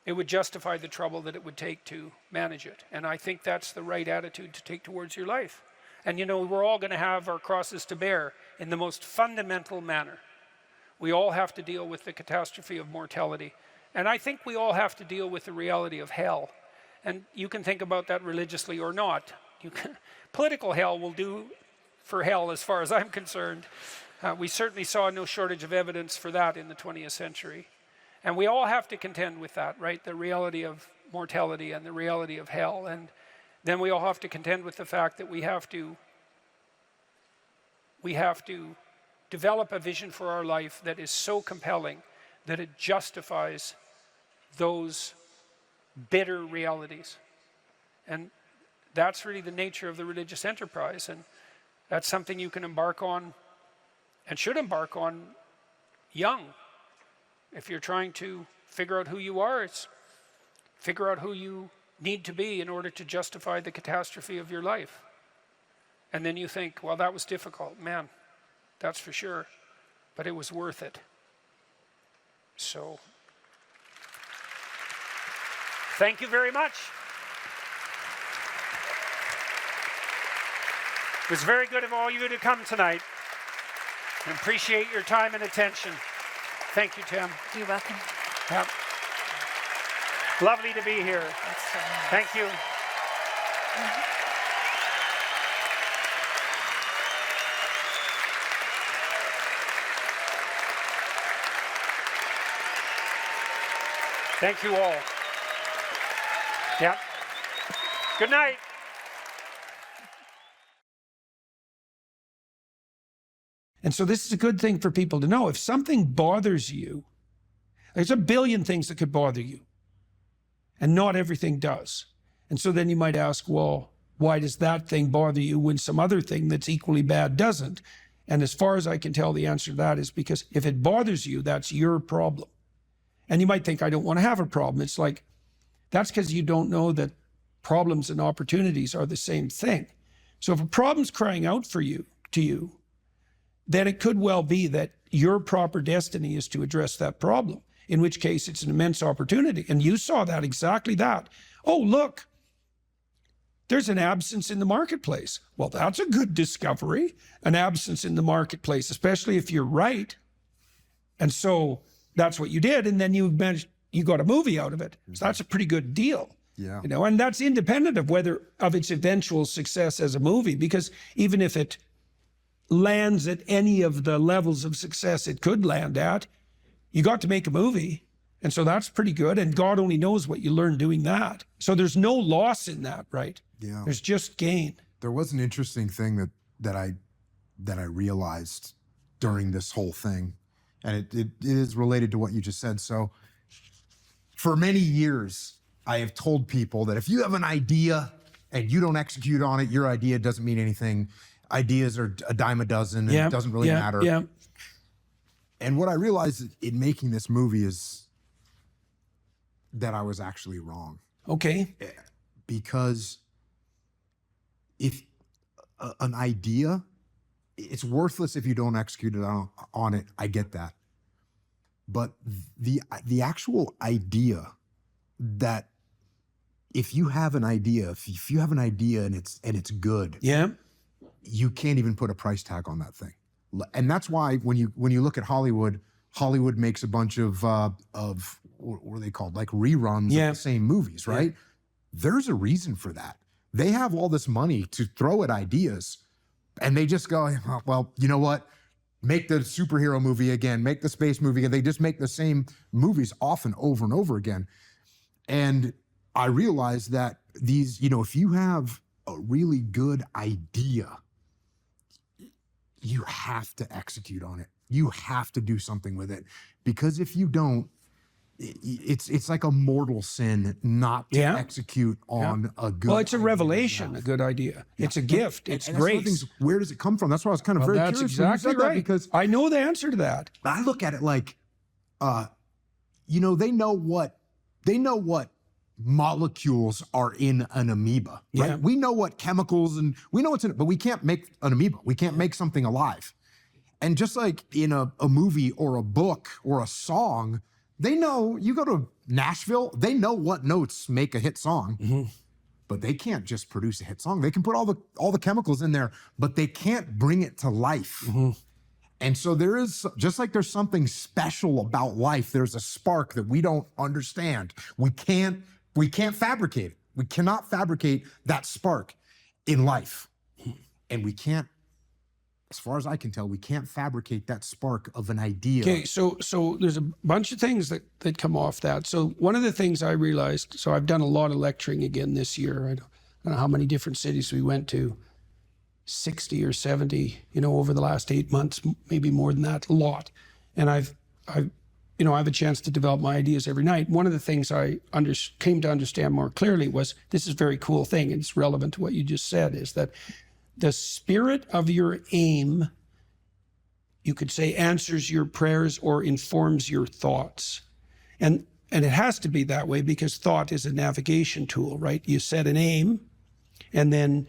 it would justify the trouble that it would take to manage it. And I think that's the right attitude to take towards your life. And we're all going to have our crosses to bear in the most fundamental manner. We all have to deal with the catastrophe of mortality. And I think we all have to deal with the reality of hell. And you can think about that religiously or not. Political hell will do for hell as far as I'm concerned. We certainly saw no shortage of evidence for that in the 20th century. And we all have to contend with that, right? The reality of mortality and the reality of hell. And then we all have to contend with the fact that we have to develop a vision for our life that is so compelling that it justifies those bitter realities. And that's really the nature of the religious enterprise, and that's something you can embark on and should embark on young. If you're trying to figure out who you are, it's figure out who you need to be in order to justify the catastrophe of your life. And then you think, well, that was difficult. Man, that's for sure. But it was worth it. So, thank you very much. It was very good of all you to come tonight. I appreciate your time and attention. Thank you, Tim. You're welcome. Yep. Lovely to be here. That's so nice. Thank you. Thank you all. Yep. Good night. And so this is a good thing for people to know. If something bothers you, there's a billion things that could bother you, and not everything does. And so then you might ask, well, why does that thing bother you when some other thing that's equally bad doesn't? And as far as I can tell, the answer to that is because if it bothers you, that's your problem. And you might think, I don't want to have a problem. It's like, that's because you don't know that problems and opportunities are the same thing. So if a problem's crying out for you, to you, then it could well be that your proper destiny is to address that problem, in which case it's an immense opportunity. And you saw that, exactly that. Oh, look, there's an absence in the marketplace. Well, that's a good discovery, an absence in the marketplace, especially if you're right. And so that's what you did. And then you got a movie out of it. So that's a pretty good deal. Yeah. You know, and that's independent of its eventual success as a movie, because even if it lands at any of the levels of success it could land at, you got to make a movie. And so that's pretty good. And God only knows what you learn doing that. So there's no loss in that, right? Yeah. There's just gain. There was an interesting thing that I realized during this whole thing, and it is related to what you just said. So for many years, I have told people that if you have an idea and you don't execute on it, your idea doesn't mean anything. Ideas are a dime a dozen, and it doesn't really matter. Yeah. And what I realized in making this movie is that I was actually wrong. Okay. Because if an idea, it's worthless if you don't execute it on it. I get that. But the actual idea, that if you have an idea, if you have an idea and it's good, Yeah. you can't even put a price tag on that thing. And that's why when you look at Hollywood makes a bunch of what are they called? Like reruns of the same movies, right? Yeah. There's a reason for that. They have all this money to throw at ideas, and they just go, well, you know what? Make the superhero movie again, make the space movie again. They just make the same movies often over and over again. And I realized that these, if you have a really good idea, you have to execute on it. You have to do something with it, because if you don't, it's like a mortal sin not to execute on a good. Well, it's a revelation, a good idea. Yeah. It's a gift. It's grace. Where does it come from? That's why I was kind of very curious. That's exactly right. Because I know the answer to that. I look at it like, they know what molecules are in an amoeba, right? Yeah. We know what chemicals and we know what's in it, but we can't make an amoeba. We can't make something alive. And just like in a movie or a book or a song, they know, you go to Nashville, they know what notes make a hit song, but they can't just produce a hit song. They can put all the chemicals in there, but they can't bring it to life. And so there is, just like there's something special about life, there's a spark that we don't understand. We can't fabricate it. We cannot fabricate that spark in life. And we can't, as far as I can tell, we can't fabricate that spark of an idea. Okay, so there's a bunch of things that come off that. So one of the things I realized, so I've done a lot of lecturing again this year. I don't know how many different cities we went to. 60 or 70, over the last 8 months, maybe more than that, a lot. And I have a chance to develop my ideas every night. One of the things I came to understand more clearly was, this is a very cool thing, and it's relevant to what you just said, is that the spirit of your aim, you could say, answers your prayers or informs your thoughts. And it has to be that way because thought is a navigation tool, right? You set an aim, and then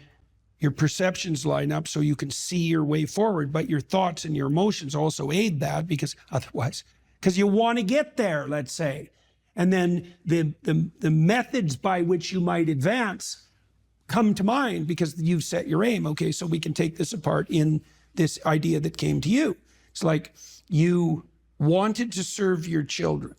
your perceptions line up so you can see your way forward, but your thoughts and your emotions also aid that, because you want to get there, let's say. And then the methods by which you might advance come to mind because you've set your aim. Okay, so we can take this apart in this idea that came to you. It's like you wanted to serve your children.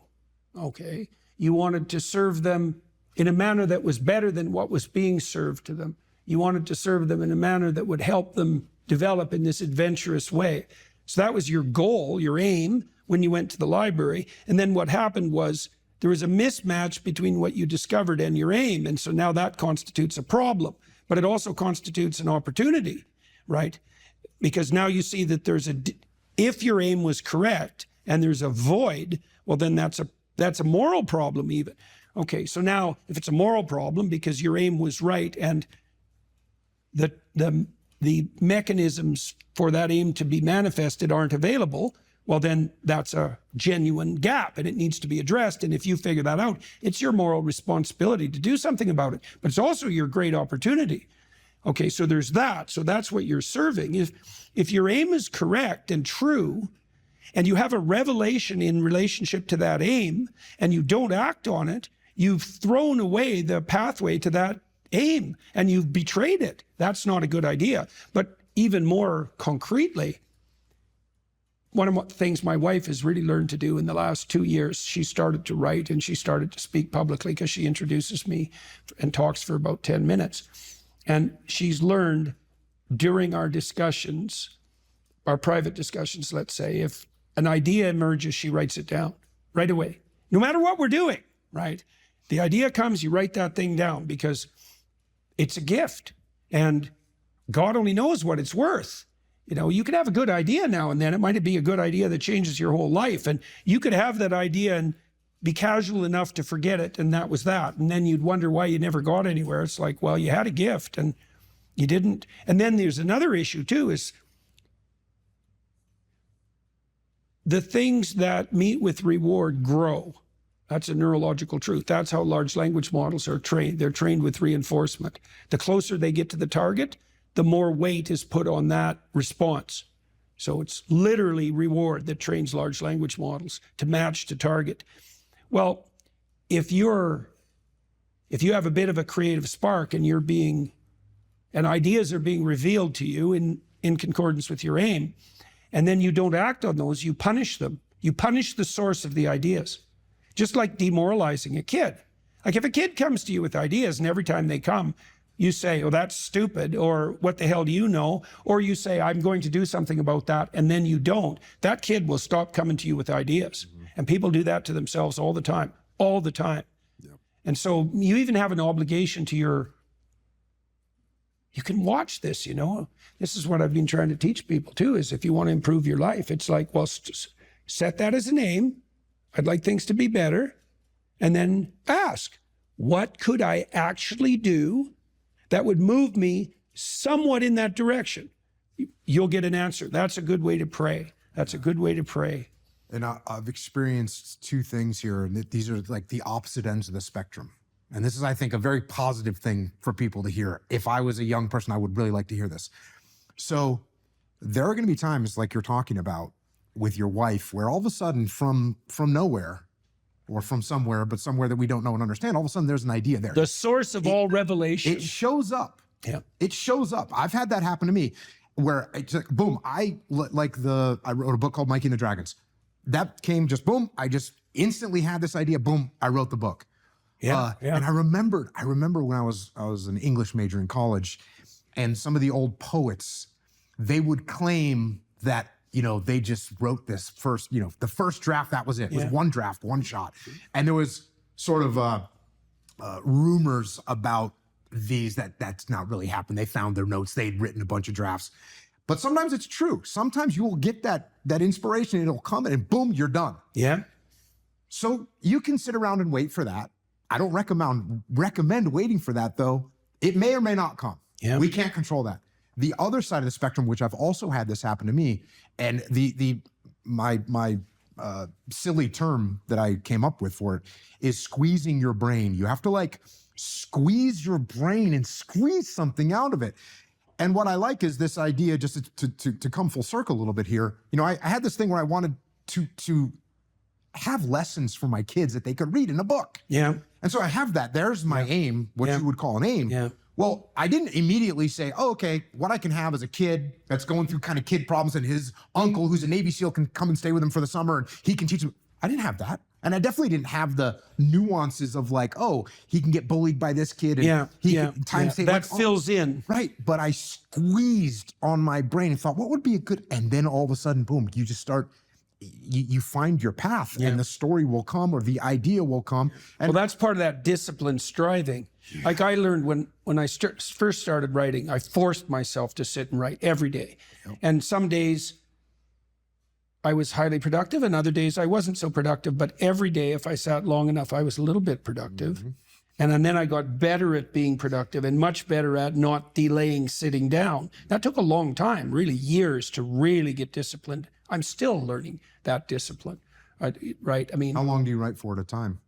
Okay, you wanted to serve them in a manner that was better than what was being served to them. You wanted to serve them in a manner that would help them develop in this adventurous way. So that was your goal, your aim, when you went to the library. And then what happened was there was a mismatch between what you discovered and your aim. And so now that constitutes a problem, but it also constitutes an opportunity, right? Because now you see that if your aim was correct and there's a void, well, then that's a moral problem even. Okay, so now if it's a moral problem because your aim was right and the mechanisms for that aim to be manifested aren't available, well, then that's a genuine gap and it needs to be addressed. And if you figure that out, it's your moral responsibility to do something about it, but it's also your great opportunity. Okay, so there's that. So that's what you're serving. If your aim is correct and true, and you have a revelation in relationship to that aim, and you don't act on it, you've thrown away the pathway to that aim, and you've betrayed it. That's not a good idea. But even more concretely, one of the things my wife has really learned to do in the last 2 years, she started to write and she started to speak publicly because she introduces me and talks for about 10 minutes. And she's learned during our discussions, our private discussions, let's say, if an idea emerges, she writes it down right away, no matter what we're doing, right? The idea comes, you write that thing down because it's a gift and God only knows what it's worth. You could have a good idea now and then. It might be a good idea that changes your whole life. And you could have that idea and be casual enough to forget it. And that was that. And then you'd wonder why you never got anywhere. It's like, well, you had a gift and you didn't. And then there's another issue too, is the things that meet with reward grow. That's a neurological truth. That's how large language models are trained. They're trained with reinforcement. The closer they get to the target, the more weight is put on that response. So it's literally reward that trains large language models to match to target. Well, if you have a bit of a creative spark and ideas are being revealed to you in concordance with your aim, and then you don't act on those, you punish them. You punish the source of the ideas. Just like demoralizing a kid. Like if a kid comes to you with ideas and every time they come, you say, oh, that's stupid, or what the hell do you know? Or you say, I'm going to do something about that, and then you don't. That kid will stop coming to you with ideas. Mm-hmm. And people do that to themselves all the time. Yep. And so you even have an obligation to you can watch this, This is what I've been trying to teach people too, is if you want to improve your life, it's like, well, set that as an aim. I'd like things to be better. And then ask, what could I actually do that would move me somewhat in that direction? You'll get an answer. That's a good way to pray. That's a good way to pray. And I've experienced two things here, and these are like the opposite ends of the spectrum. And this is, I think, a very positive thing for people to hear. If I was a young person, I would really like to hear this. So there are going to be times like you're talking about with your wife where all of a sudden from nowhere, or from somewhere, but somewhere that we don't know and understand, all of a sudden there's an idea there. The source of all revelation. It shows up. Yeah. It shows up. I've had that happen to me where it's like, boom, I wrote a book called Mikey and the Dragons. That came just boom. I just instantly had this idea. Boom, I wrote the book. Yeah. And I remember when I was an English major in college, and some of the old poets, they would claim that, they just wrote this first, the first draft, that was it. It was one draft, one shot. And there was sort of rumors about that's not really happened. They found their notes. They'd written a bunch of drafts. But sometimes it's true. Sometimes you will get that inspiration. It'll come and boom, you're done. Yeah. So you can sit around and wait for that. I don't recommend waiting for that, though. It may or may not come. Yeah. We can't control that. The other side of the spectrum, which I've also had this happen to me, and my silly term that I came up with for it is squeezing your brain. You have to like squeeze your brain and squeeze something out of it. And what I like is this idea, just to come full circle a little bit here. You know, I had this thing where I wanted to have lessons for my kids that they could read in a book. Yeah. And so I have that. There's my aim, what you would call an aim. Yeah. Well, I didn't immediately say, oh, okay, what I can have as a kid that's going through kind of kid problems and his uncle who's a Navy SEAL can come and stay with him for the summer and he can teach him. I didn't have that. And I definitely didn't have the nuances of like, oh, he can get bullied by this kid. And he can times that fills in. Right. But I squeezed on my brain and thought, what would be a good, and then all of a sudden, boom, you just start, you find your path and the story will come or the idea will come. And Well, that's part of that disciplined striving. Like I learned when I first started writing, I forced myself to sit and write every day. And some days I was highly productive and other days I wasn't so productive. But every day, if I sat long enough, I was a little bit productive. And then I got better at being productive and much better at not delaying sitting down. That took a long time, really years to really get disciplined. I'm still learning that discipline, right? I mean, how long do you write for at a time?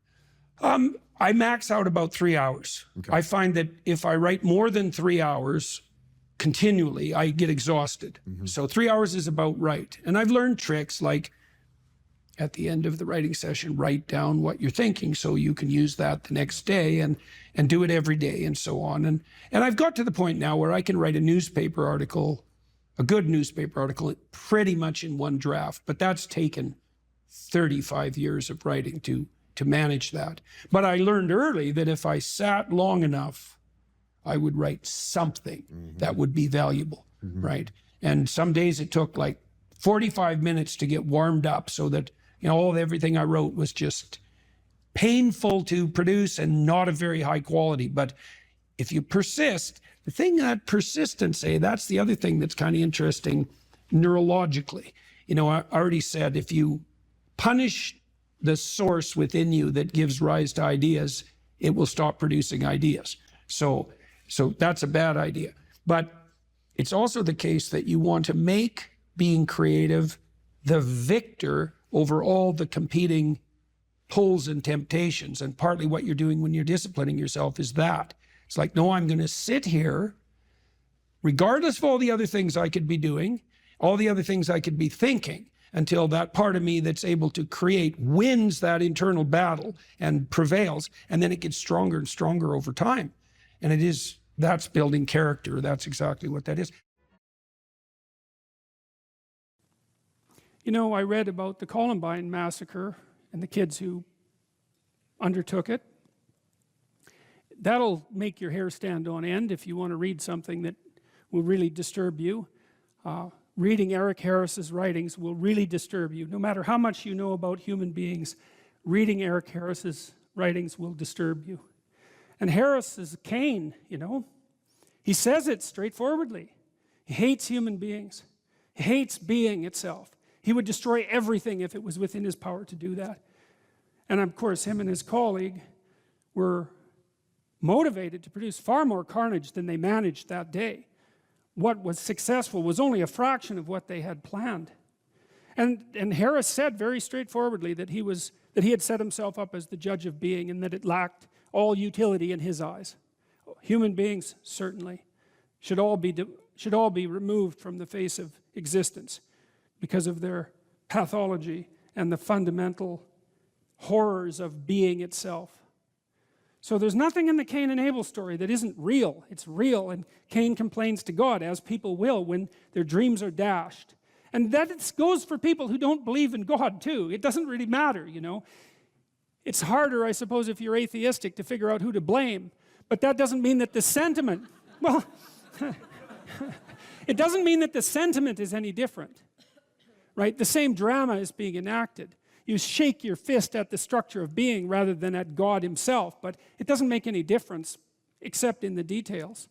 I max out about 3 hours. Okay. I find that if I write more than 3 hours continually, I get exhausted. So 3 hours is about right. And I've learned tricks like at the end of the writing session, write down what you're thinking so you can use that the next day and do it every day and so on. And I've got to the point now where I can write a newspaper article, a good newspaper article, pretty much in one draft, but that's taken 35 years of writing to manage that. But I learned early that if I sat long enough, I would write something that would be valuable, right? And some days it took like 45 minutes to get warmed up so that, you know, everything I wrote was just painful to produce and not of very high quality. But if you persist, the thing that persistence, that's the other thing that's kind of interesting neurologically. You know, I already said if you punish the source within you that gives rise to ideas, it will stop producing ideas. So that's a bad idea. But it's also the case that you want to make being creative the victor over all the competing pulls and temptations. And partly what you're doing when you're disciplining yourself is that. It's like, no, I'm going to sit here, regardless of all the other things I could be doing, all the other things I could be thinking, until that part of me that's able to create wins that internal battle and prevails. And then it gets stronger and stronger over time. And that's building character. That's exactly what that is. You know, I read about the Columbine massacre and the kids who undertook it. That'll make your hair stand on end if you want to read something that will really disturb you. Reading Eric Harris's writings will really disturb you. No matter how much you know about human beings, reading Eric Harris's writings will disturb you. And Harris is Cain, you know. He says it straightforwardly. He hates human beings. He hates being itself. He would destroy everything if it was within his power to do that. And of course, him and his colleague were motivated to produce far more carnage than they managed that day. What was successful was only a fraction of what they had planned. And Harris said very straightforwardly that he had set himself up as the judge of being and that it lacked all utility in his eyes. Human beings certainly should all be removed from the face of existence because of their pathology and the fundamental horrors of being itself. So there's nothing in the Cain and Abel story that isn't real. It's real, and Cain complains to God, as people will when their dreams are dashed. And that goes for people who don't believe in God too. It doesn't really matter, you know. It's harder, I suppose, if you're atheistic to figure out who to blame. But that doesn't mean that the sentiment, well, it doesn't mean that the sentiment is any different, right? The same drama is being enacted. You shake your fist at the structure of being rather than at God himself, but it doesn't make any difference except in the details.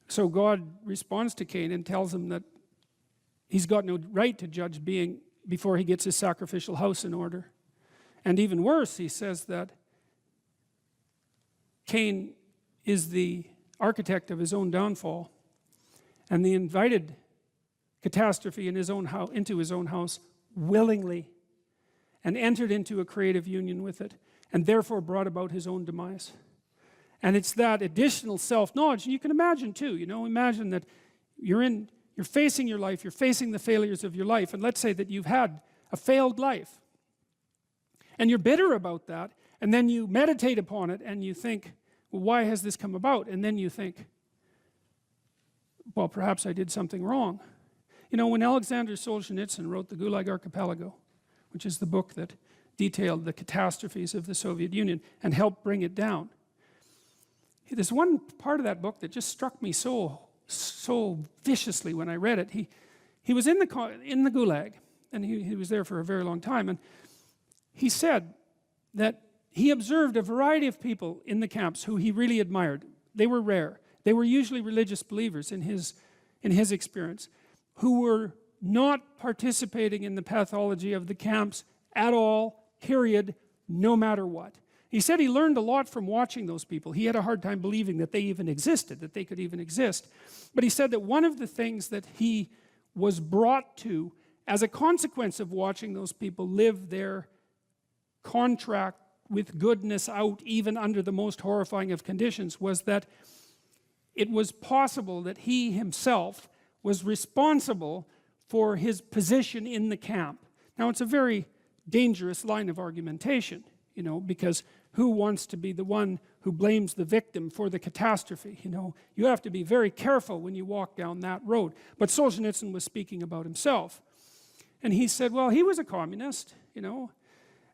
So God responds to Cain and tells him that he's got no right to judge being before he gets his sacrificial house in order. And even worse, he says that Cain is the architect of his own downfall, and the invited catastrophe in his own house, into his own house willingly, and entered into a creative union with it, and therefore brought about his own demise. And it's that additional self-knowledge. And you can imagine too, imagine that you're facing your life, you're facing the failures of your life, and let's say that you've had a failed life, and you're bitter about that, and then you meditate upon it, and you think, well, why has this come about? And then you think, well, perhaps I did something wrong. When Alexander Solzhenitsyn wrote the Gulag Archipelago, which is the book that detailed the catastrophes of the Soviet Union and helped bring it down, there's one part of that book that just struck me so viciously when I read it. He was in the Gulag, and he was there for a very long time, and he said that he observed a variety of people in the camps who he really admired. They were rare. They were usually religious believers in his experience, who were not participating in the pathology of the camps at all, period, no matter what. He said he learned a lot from watching those people. He had a hard time believing that they even existed, that they could even exist. But he said that one of the things that he was brought to as a consequence of watching those people live their contract with goodness out even under the most horrifying of conditions was that it was possible that he himself was responsible for his position in the camp. Now, it's a very dangerous line of argumentation, because who wants to be the one who blames the victim for the catastrophe? You have to be very careful when you walk down that road. But Solzhenitsyn was speaking about himself. And he said, well, he was a communist,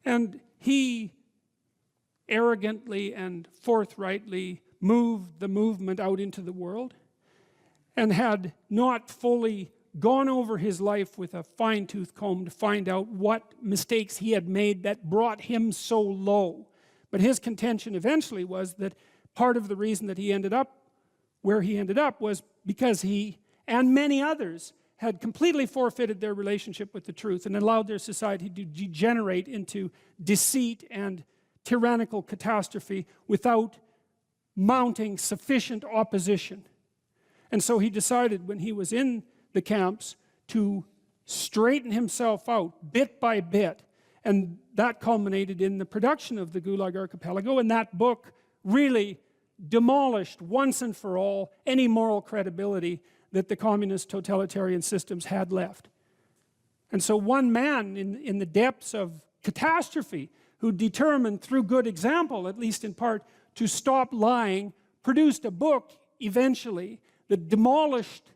and he arrogantly and forthrightly moved the movement out into the world and had not fully gone over his life with a fine-tooth comb to find out what mistakes he had made that brought him so low. But his contention eventually was that part of the reason that he ended up where he ended up was because he and many others had completely forfeited their relationship with the truth and allowed their society to degenerate into deceit and tyrannical catastrophe without mounting sufficient opposition. And so he decided when he was in the camps to straighten himself out bit by bit, and that culminated in the production of the Gulag Archipelago, and that book really demolished once and for all any moral credibility that the communist totalitarian systems had left. And so one man in the depths of catastrophe who determined through good example, at least in part, to stop lying, produced a book eventually that demolished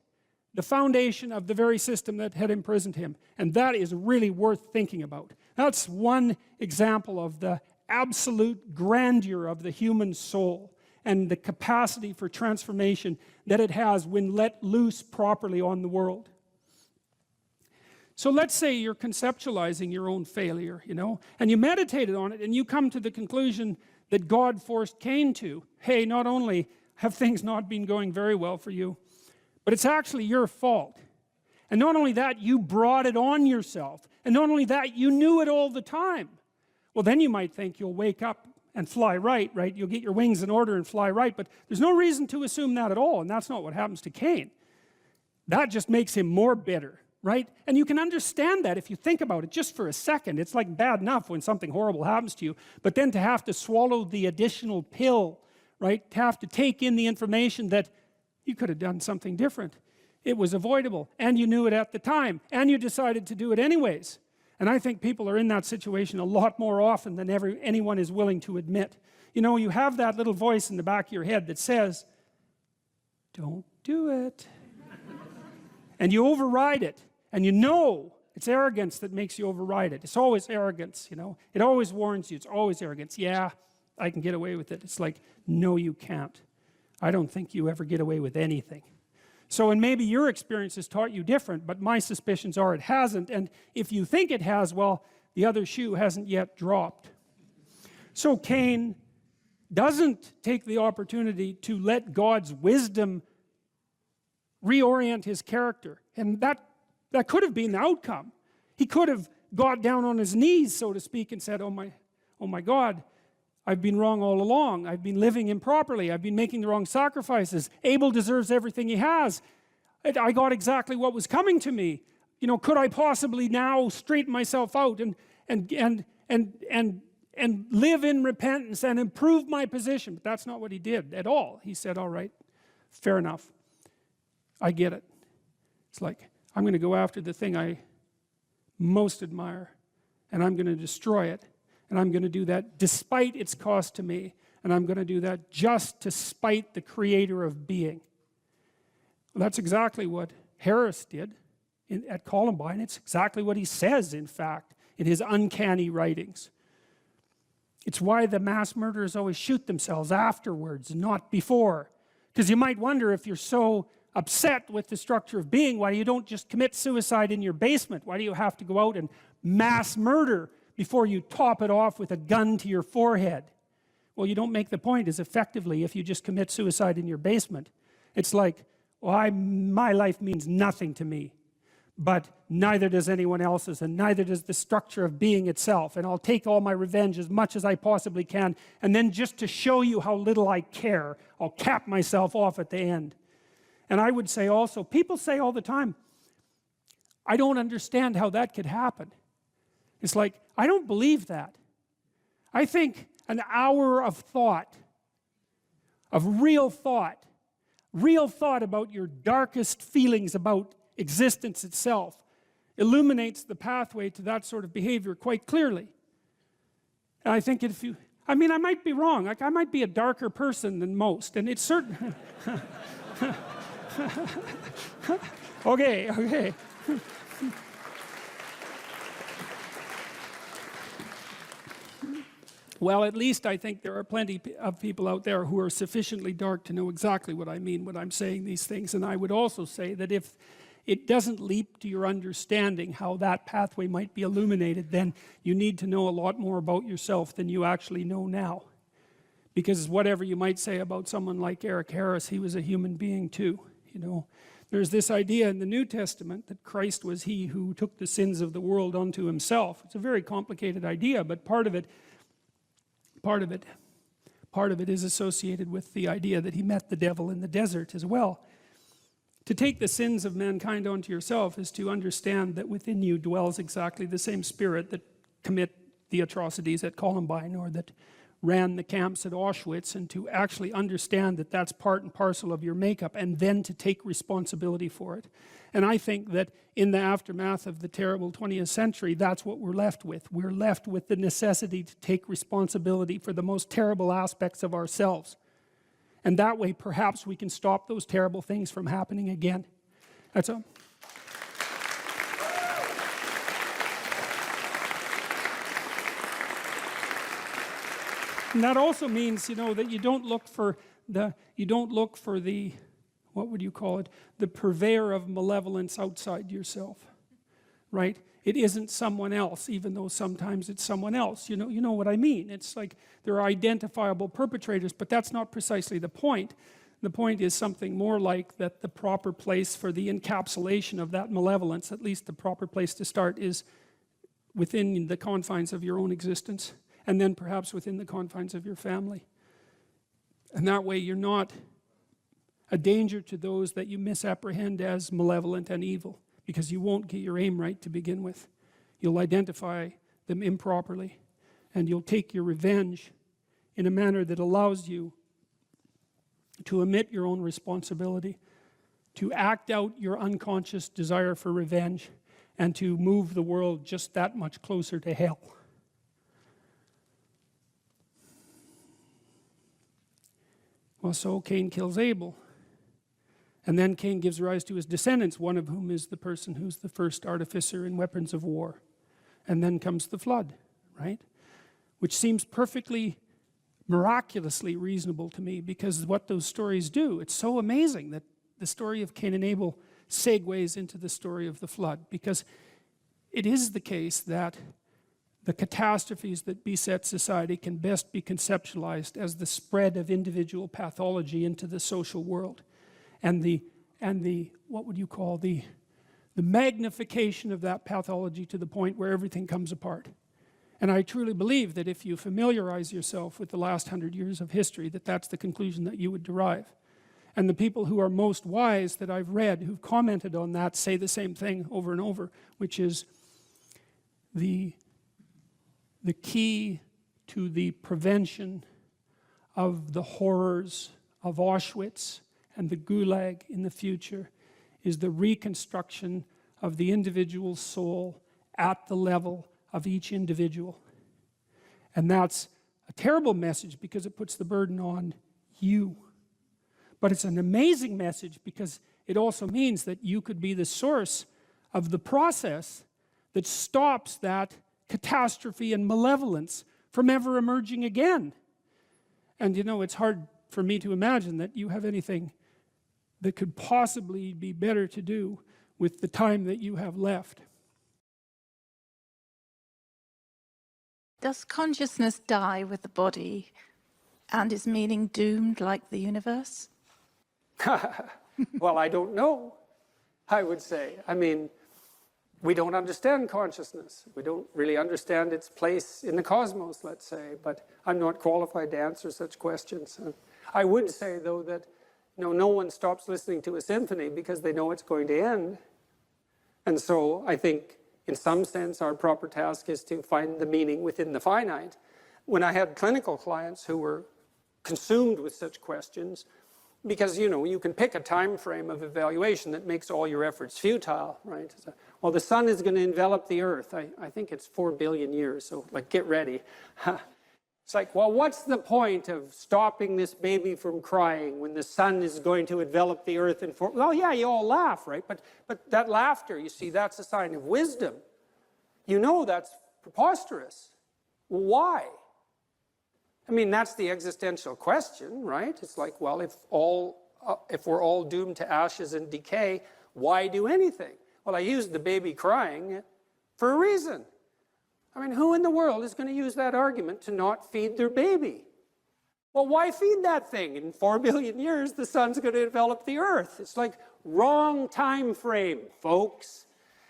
the foundation of the very system that had imprisoned him. And that is really worth thinking about. That's one example of the absolute grandeur of the human soul and the capacity for transformation that it has when let loose properly on the world. So let's say you're conceptualizing your own failure, and you meditated on it, and you come to the conclusion that God forced Cain to. Hey, not only have things not been going very well for you, but it's actually your fault. And not only that, you brought it on yourself. And not only that, you knew it all the time. Well, then you might think you'll wake up and fly right? You'll get your wings in order and fly right. But there's no reason to assume that at all, and that's not what happens to Cain. That just makes him more bitter, right? And you can understand that if you think about it just for a second. It's like bad enough when something horrible happens to you, but then to have to swallow the additional pill, right? To have to take in the information that you could have done something different. It was avoidable, and you knew it at the time, and you decided to do it anyways. And I think people are in that situation a lot more often than anyone is willing to admit. You have that little voice in the back of your head that says, don't do it. And you override it. And it's arrogance that makes you override it. It's always arrogance, It always warns you. It's always arrogance. Yeah, I can get away with it. It's like, no, you can't. I don't think you ever get away with anything. So, and maybe your experience has taught you different, but my suspicions are it hasn't. And if you think it has, well, the other shoe hasn't yet dropped. So Cain doesn't take the opportunity to let God's wisdom reorient his character. And that could have been the outcome. He could have got down on his knees, so to speak, and said, oh my God, I've been wrong all along. I've been living improperly. I've been making the wrong sacrifices. Abel deserves everything he has. I got exactly what was coming to me. You know, could I possibly now straighten myself out and live in repentance and improve my position? But that's not what he did at all. He said, all right, fair enough. I get it. It's like, I'm going to go after the thing I most admire, and I'm going to destroy it. And I'm going to do that despite its cost to me. And I'm going to do that just to spite the creator of being. Well, that's exactly what Harris did at Columbine. It's exactly what he says, in fact, in his uncanny writings. It's why the mass murderers always shoot themselves afterwards, not before. Because you might wonder, if you're so upset with the structure of being, why you don't just commit suicide in your basement? Why do you have to go out and mass murder before you top it off with a gun to your forehead? Well, you don't make the point as effectively if you just commit suicide in your basement. It's like, well, my life means nothing to me, but neither does anyone else's, and neither does the structure of being itself, and I'll take all my revenge as much as I possibly can, and then just to show you how little I care, I'll cap myself off at the end. And I would say also, people say all the time, I don't understand how that could happen. It's like, I don't believe that. I think an hour of thought, of real thought about your darkest feelings about existence itself, illuminates the pathway to that sort of behavior quite clearly. And I think if you, I mean, I might be wrong. Like, I might be a darker person than most, and it's certain. Okay. Well, at least I think there are plenty of people out there who are sufficiently dark to know exactly what I mean when I'm saying these things. And I would also say that if it doesn't leap to your understanding how that pathway might be illuminated, then you need to know a lot more about yourself than you actually know now. Because whatever you might say about someone like Eric Harris, he was a human being too, you know. There's this idea in the New Testament that Christ was he who took the sins of the world unto himself. It's a very complicated idea, but part of it is associated with the idea that he met the devil in the desert as well. To take the sins of mankind onto yourself is to understand that within you dwells exactly the same spirit that commit the atrocities at Columbine or that ran the camps at Auschwitz, and to actually understand that that's part and parcel of your makeup, and then to take responsibility for it. And I think that in the aftermath of the terrible 20th century, that's what we're left with. We're left with the necessity to take responsibility for the most terrible aspects of ourselves. And that way, perhaps we can stop those terrible things from happening again. That's all. And that also means, you know, that you don't look for the, what would you call it, the purveyor of malevolence outside yourself, right? It isn't someone else, even though sometimes it's someone else. You know what I mean? It's like there are identifiable perpetrators, but that's not precisely the point. The point is something more like that the proper place for the encapsulation of that malevolence, at least the proper place to start, is within the confines of your own existence, and then perhaps within the confines of your family. And that way you're not a danger to those that you misapprehend as malevolent and evil, because you won't get your aim right to begin with. You'll identify them improperly, and you'll take your revenge in a manner that allows you to omit your own responsibility, to act out your unconscious desire for revenge, and to move the world just that much closer to hell. Well, so Cain kills Abel. And then Cain gives rise to his descendants, one of whom is the person who's the first artificer in weapons of war. And then comes the flood, right? Which seems perfectly, miraculously reasonable to me, because what those stories do, it's so amazing that the story of Cain and Abel segues into the story of the flood, because it is the case that the catastrophes that beset society can best be conceptualized as the spread of individual pathology into the social world, and the what would you call the magnification of that pathology to the point where everything comes apart. And I truly believe that if you familiarize yourself with the last 100 years of history, that that's the conclusion that you would derive. And the people who are most wise that I've read who've commented on that say the same thing over and over, which is the key to the prevention of the horrors of Auschwitz and the Gulag in the future is the reconstruction of the individual soul at the level of each individual. And that's a terrible message because it puts the burden on you. But it's an amazing message because it also means that you could be the source of the process that stops that catastrophe and malevolence from ever emerging again. And you know, it's hard for me to imagine that you have anything that could possibly be better to do with the time that you have left. Does consciousness die with the body, and is meaning doomed like the universe? Well, I don't know, I would say. I mean, we don't understand consciousness. We don't really understand its place in the cosmos, let's say, but I'm not qualified to answer such questions. I would say, though, that no one stops listening to a symphony because they know it's going to end. And so I think, in some sense, our proper task is to find the meaning within the finite. When I had clinical clients who were consumed with such questions, because, you can pick a time frame of evaluation that makes all your efforts futile, right? Well, the sun is going to envelop the earth. I think it's 4 billion years, so get ready. It's like, well, what's the point of stopping this baby from crying when the sun is going to envelop the earth in 4? Well, yeah, you all laugh, right? But that laughter, you see, that's a sign of wisdom. That's preposterous. Why? I mean, that's the existential question, right? It's like, well, if we're all doomed to ashes and decay, why do anything? Well, I used the baby crying for a reason. I mean, who in the world is going to use that argument to not feed their baby? Well, why feed that thing? In 4 billion years, the sun's going to envelop the earth. It's like, wrong time frame, folks.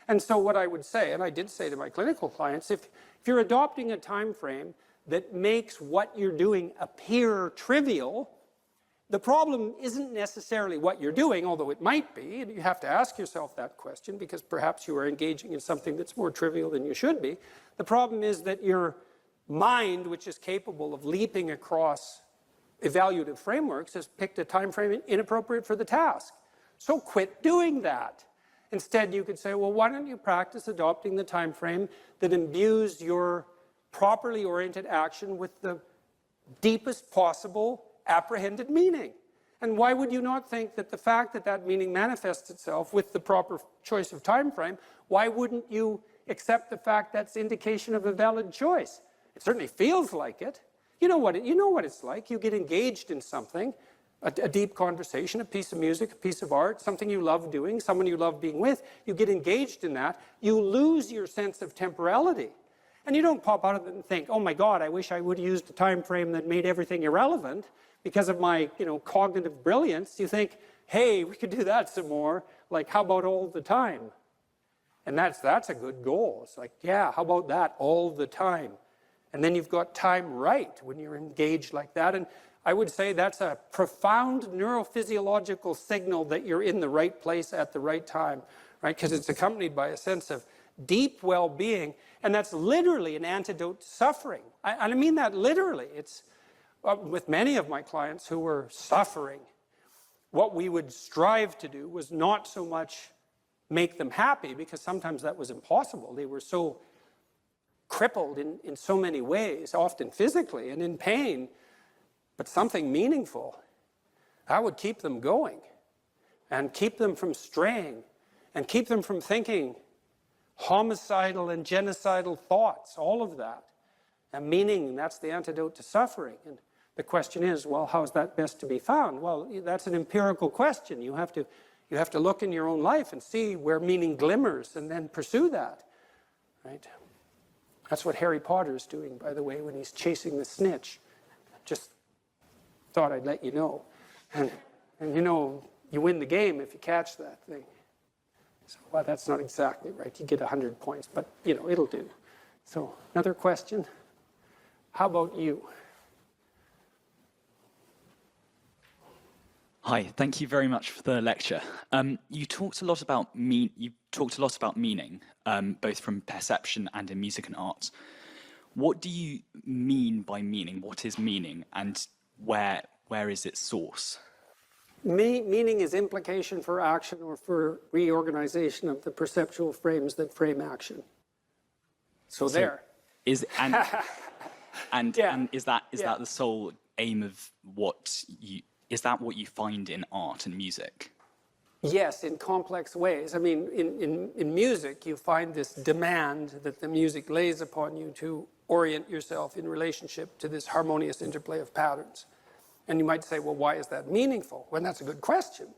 And so what I would say, and I did say to my clinical clients, if you're adopting a time frame that makes what you're doing appear trivial, the problem isn't necessarily what you're doing, although it might be, and you have to ask yourself that question because perhaps you are engaging in something that's more trivial than you should be. The problem is that your mind, which is capable of leaping across evaluative frameworks, has picked a time frame inappropriate for the task. So quit doing that. Instead, you could say, well, why don't you practice adopting the time frame that imbues your properly oriented action with the deepest possible apprehended meaning? And why would you not think that the fact that that meaning manifests itself with the proper choice of time frame, why wouldn't you accept the fact that's indication of a valid choice? It certainly feels like it. You know what it's like. You get engaged in something, a deep conversation, a piece of music, a piece of art, something you love doing, someone you love being with. You get engaged in that. You lose your sense of temporality. And you don't pop out of it and think, oh my God, I wish I would have used a time frame that made everything irrelevant because of my, cognitive brilliance. You think, hey, we could do that some more. Like, how about all the time? And that's a good goal. It's like, yeah, how about that all the time? And then you've got time right when you're engaged like that. And I would say that's a profound neurophysiological signal that you're in the right place at the right time, right? Because it's accompanied by a sense of deep well-being. And that's literally an antidote to suffering. I mean that literally. It's with many of my clients who were suffering, what we would strive to do was not so much make them happy, because sometimes that was impossible. They were so crippled in so many ways, often physically and in pain, but something meaningful. That would keep them going and keep them from straying and keep them from thinking homicidal and genocidal thoughts, all of that. And meaning, that's the antidote to suffering. And the question is, well, how is that best to be found? Well, that's an empirical question. You have to look in your own life and see where meaning glimmers and then pursue that, right? That's what Harry Potter's doing, by the way, when he's chasing the snitch. Just thought I'd let you know. And you know, you win the game if you catch that thing. So, well, that's not exactly right. You get 100 points, but, you know, it'll do. So, another question. How about you? Hi, thank you very much for the lecture. You talked a lot about meaning, both from perception and in music and art. What do you mean by meaning? What is meaning, and where is its source? Meaning is implication for action or for reorganization of the perceptual frames that frame action. So there. Is and is that the sole aim of what you? Is that what you find in art and music? Yes, in complex ways. I mean, in music, you find this demand that the music lays upon you to orient yourself in relationship to this harmonious interplay of patterns. And you might say, well, why is that meaningful? Well, that's a good question.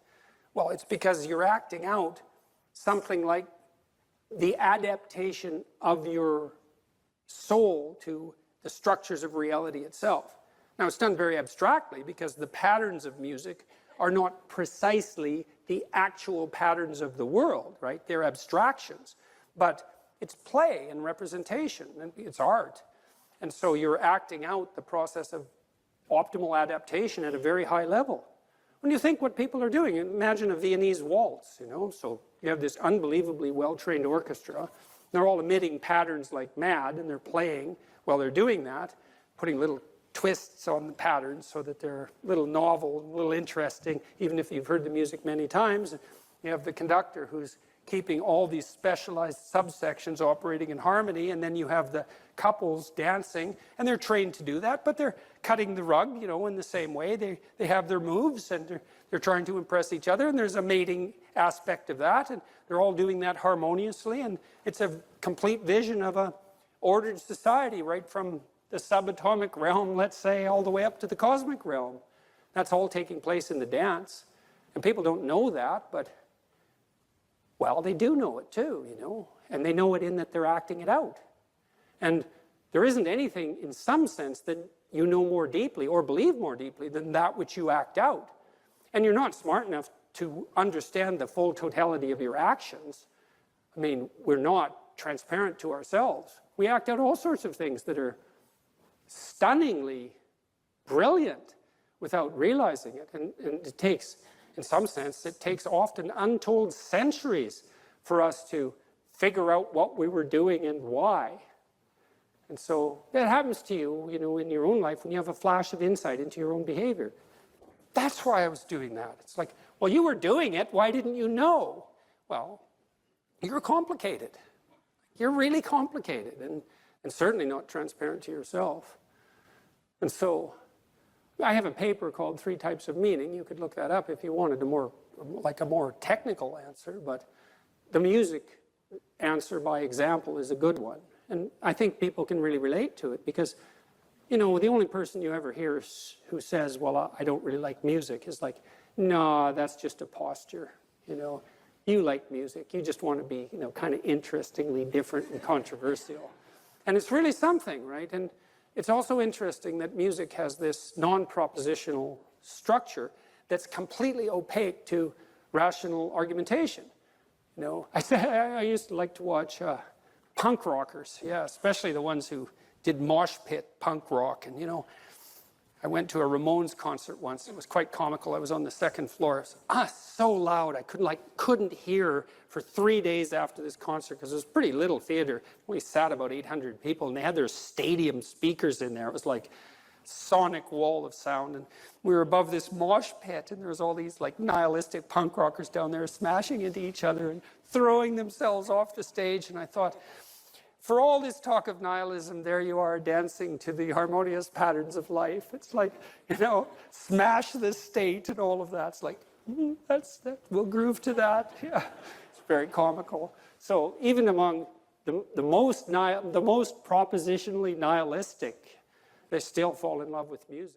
Well, it's because you're acting out something like the adaptation of your soul to the structures of reality itself. Now, it's done very abstractly because the patterns of music are not precisely the actual patterns of the world, right? They're abstractions. But it's play and representation, and it's art. And so you're acting out the process of optimal adaptation at a very high level. When you think what people are doing, imagine a Viennese waltz, you know? So you have this unbelievably well-trained orchestra. They're all emitting patterns like mad, and they're playing while they're doing that, putting little twists on the patterns so that they're a little novel, a little interesting, even if you've heard the music many times. You have the conductor who's keeping all these specialized subsections operating in harmony, and then you have the couples dancing, and they're trained to do that, but they're cutting the rug, you know, in the same way. They have their moves, and they're trying to impress each other, and there's a mating aspect of that, and they're all doing that harmoniously, and it's a complete vision of a ordered society, right from the subatomic realm, let's say, all the way up to the cosmic realm. That's all taking place in the dance. And people don't know that, but, well, they do know it too, you know. And they know it in that they're acting it out. And there isn't anything, in some sense, that you know more deeply or believe more deeply than that which you act out. And you're not smart enough to understand the full totality of your actions. I mean, we're not transparent to ourselves. We act out all sorts of things that are stunningly brilliant without realizing it. And it takes, in some sense, it takes often untold centuries for us to figure out what we were doing and why. And so that happens to you, you know, in your own life when you have a flash of insight into your own behavior. That's why I was doing that. It's like, well, you were doing it. Why didn't you know? Well, you're complicated. You're really complicated. And certainly not transparent to yourself. And so I have a paper called 3 Types of Meaning. You could look that up if you wanted a more technical answer, but the music answer by example is a good one. And I think people can really relate to it because, you know, the only person you ever hear who says, well, I don't really like music is like, no, that's just a posture, you know. You like music. You just want to be, you know, kind of interestingly different and controversial. And it's really something, right? And it's also interesting that music has this non-propositional structure that's completely opaque to rational argumentation. You know, I used to like to watch punk rockers, yeah, especially the ones who did mosh pit punk rock. And, you know, I went to a Ramones concert once. It was quite comical. I was on the 2nd floor. It was so loud. I couldn't hear for 3 days after this concert because it was a pretty little theater. We sat about 800 people, and they had their stadium speakers in there. It was like sonic wall of sound. And we were above this mosh pit, and there was all these like nihilistic punk rockers down there smashing into each other and throwing themselves off the stage. And I thought, for all this talk of nihilism, there you are dancing to the harmonious patterns of life. It's like, you know, smash the state and all of that. It's like, we'll groove to that. Yeah, it's very comical. So even among the most propositionally nihilistic, they still fall in love with music.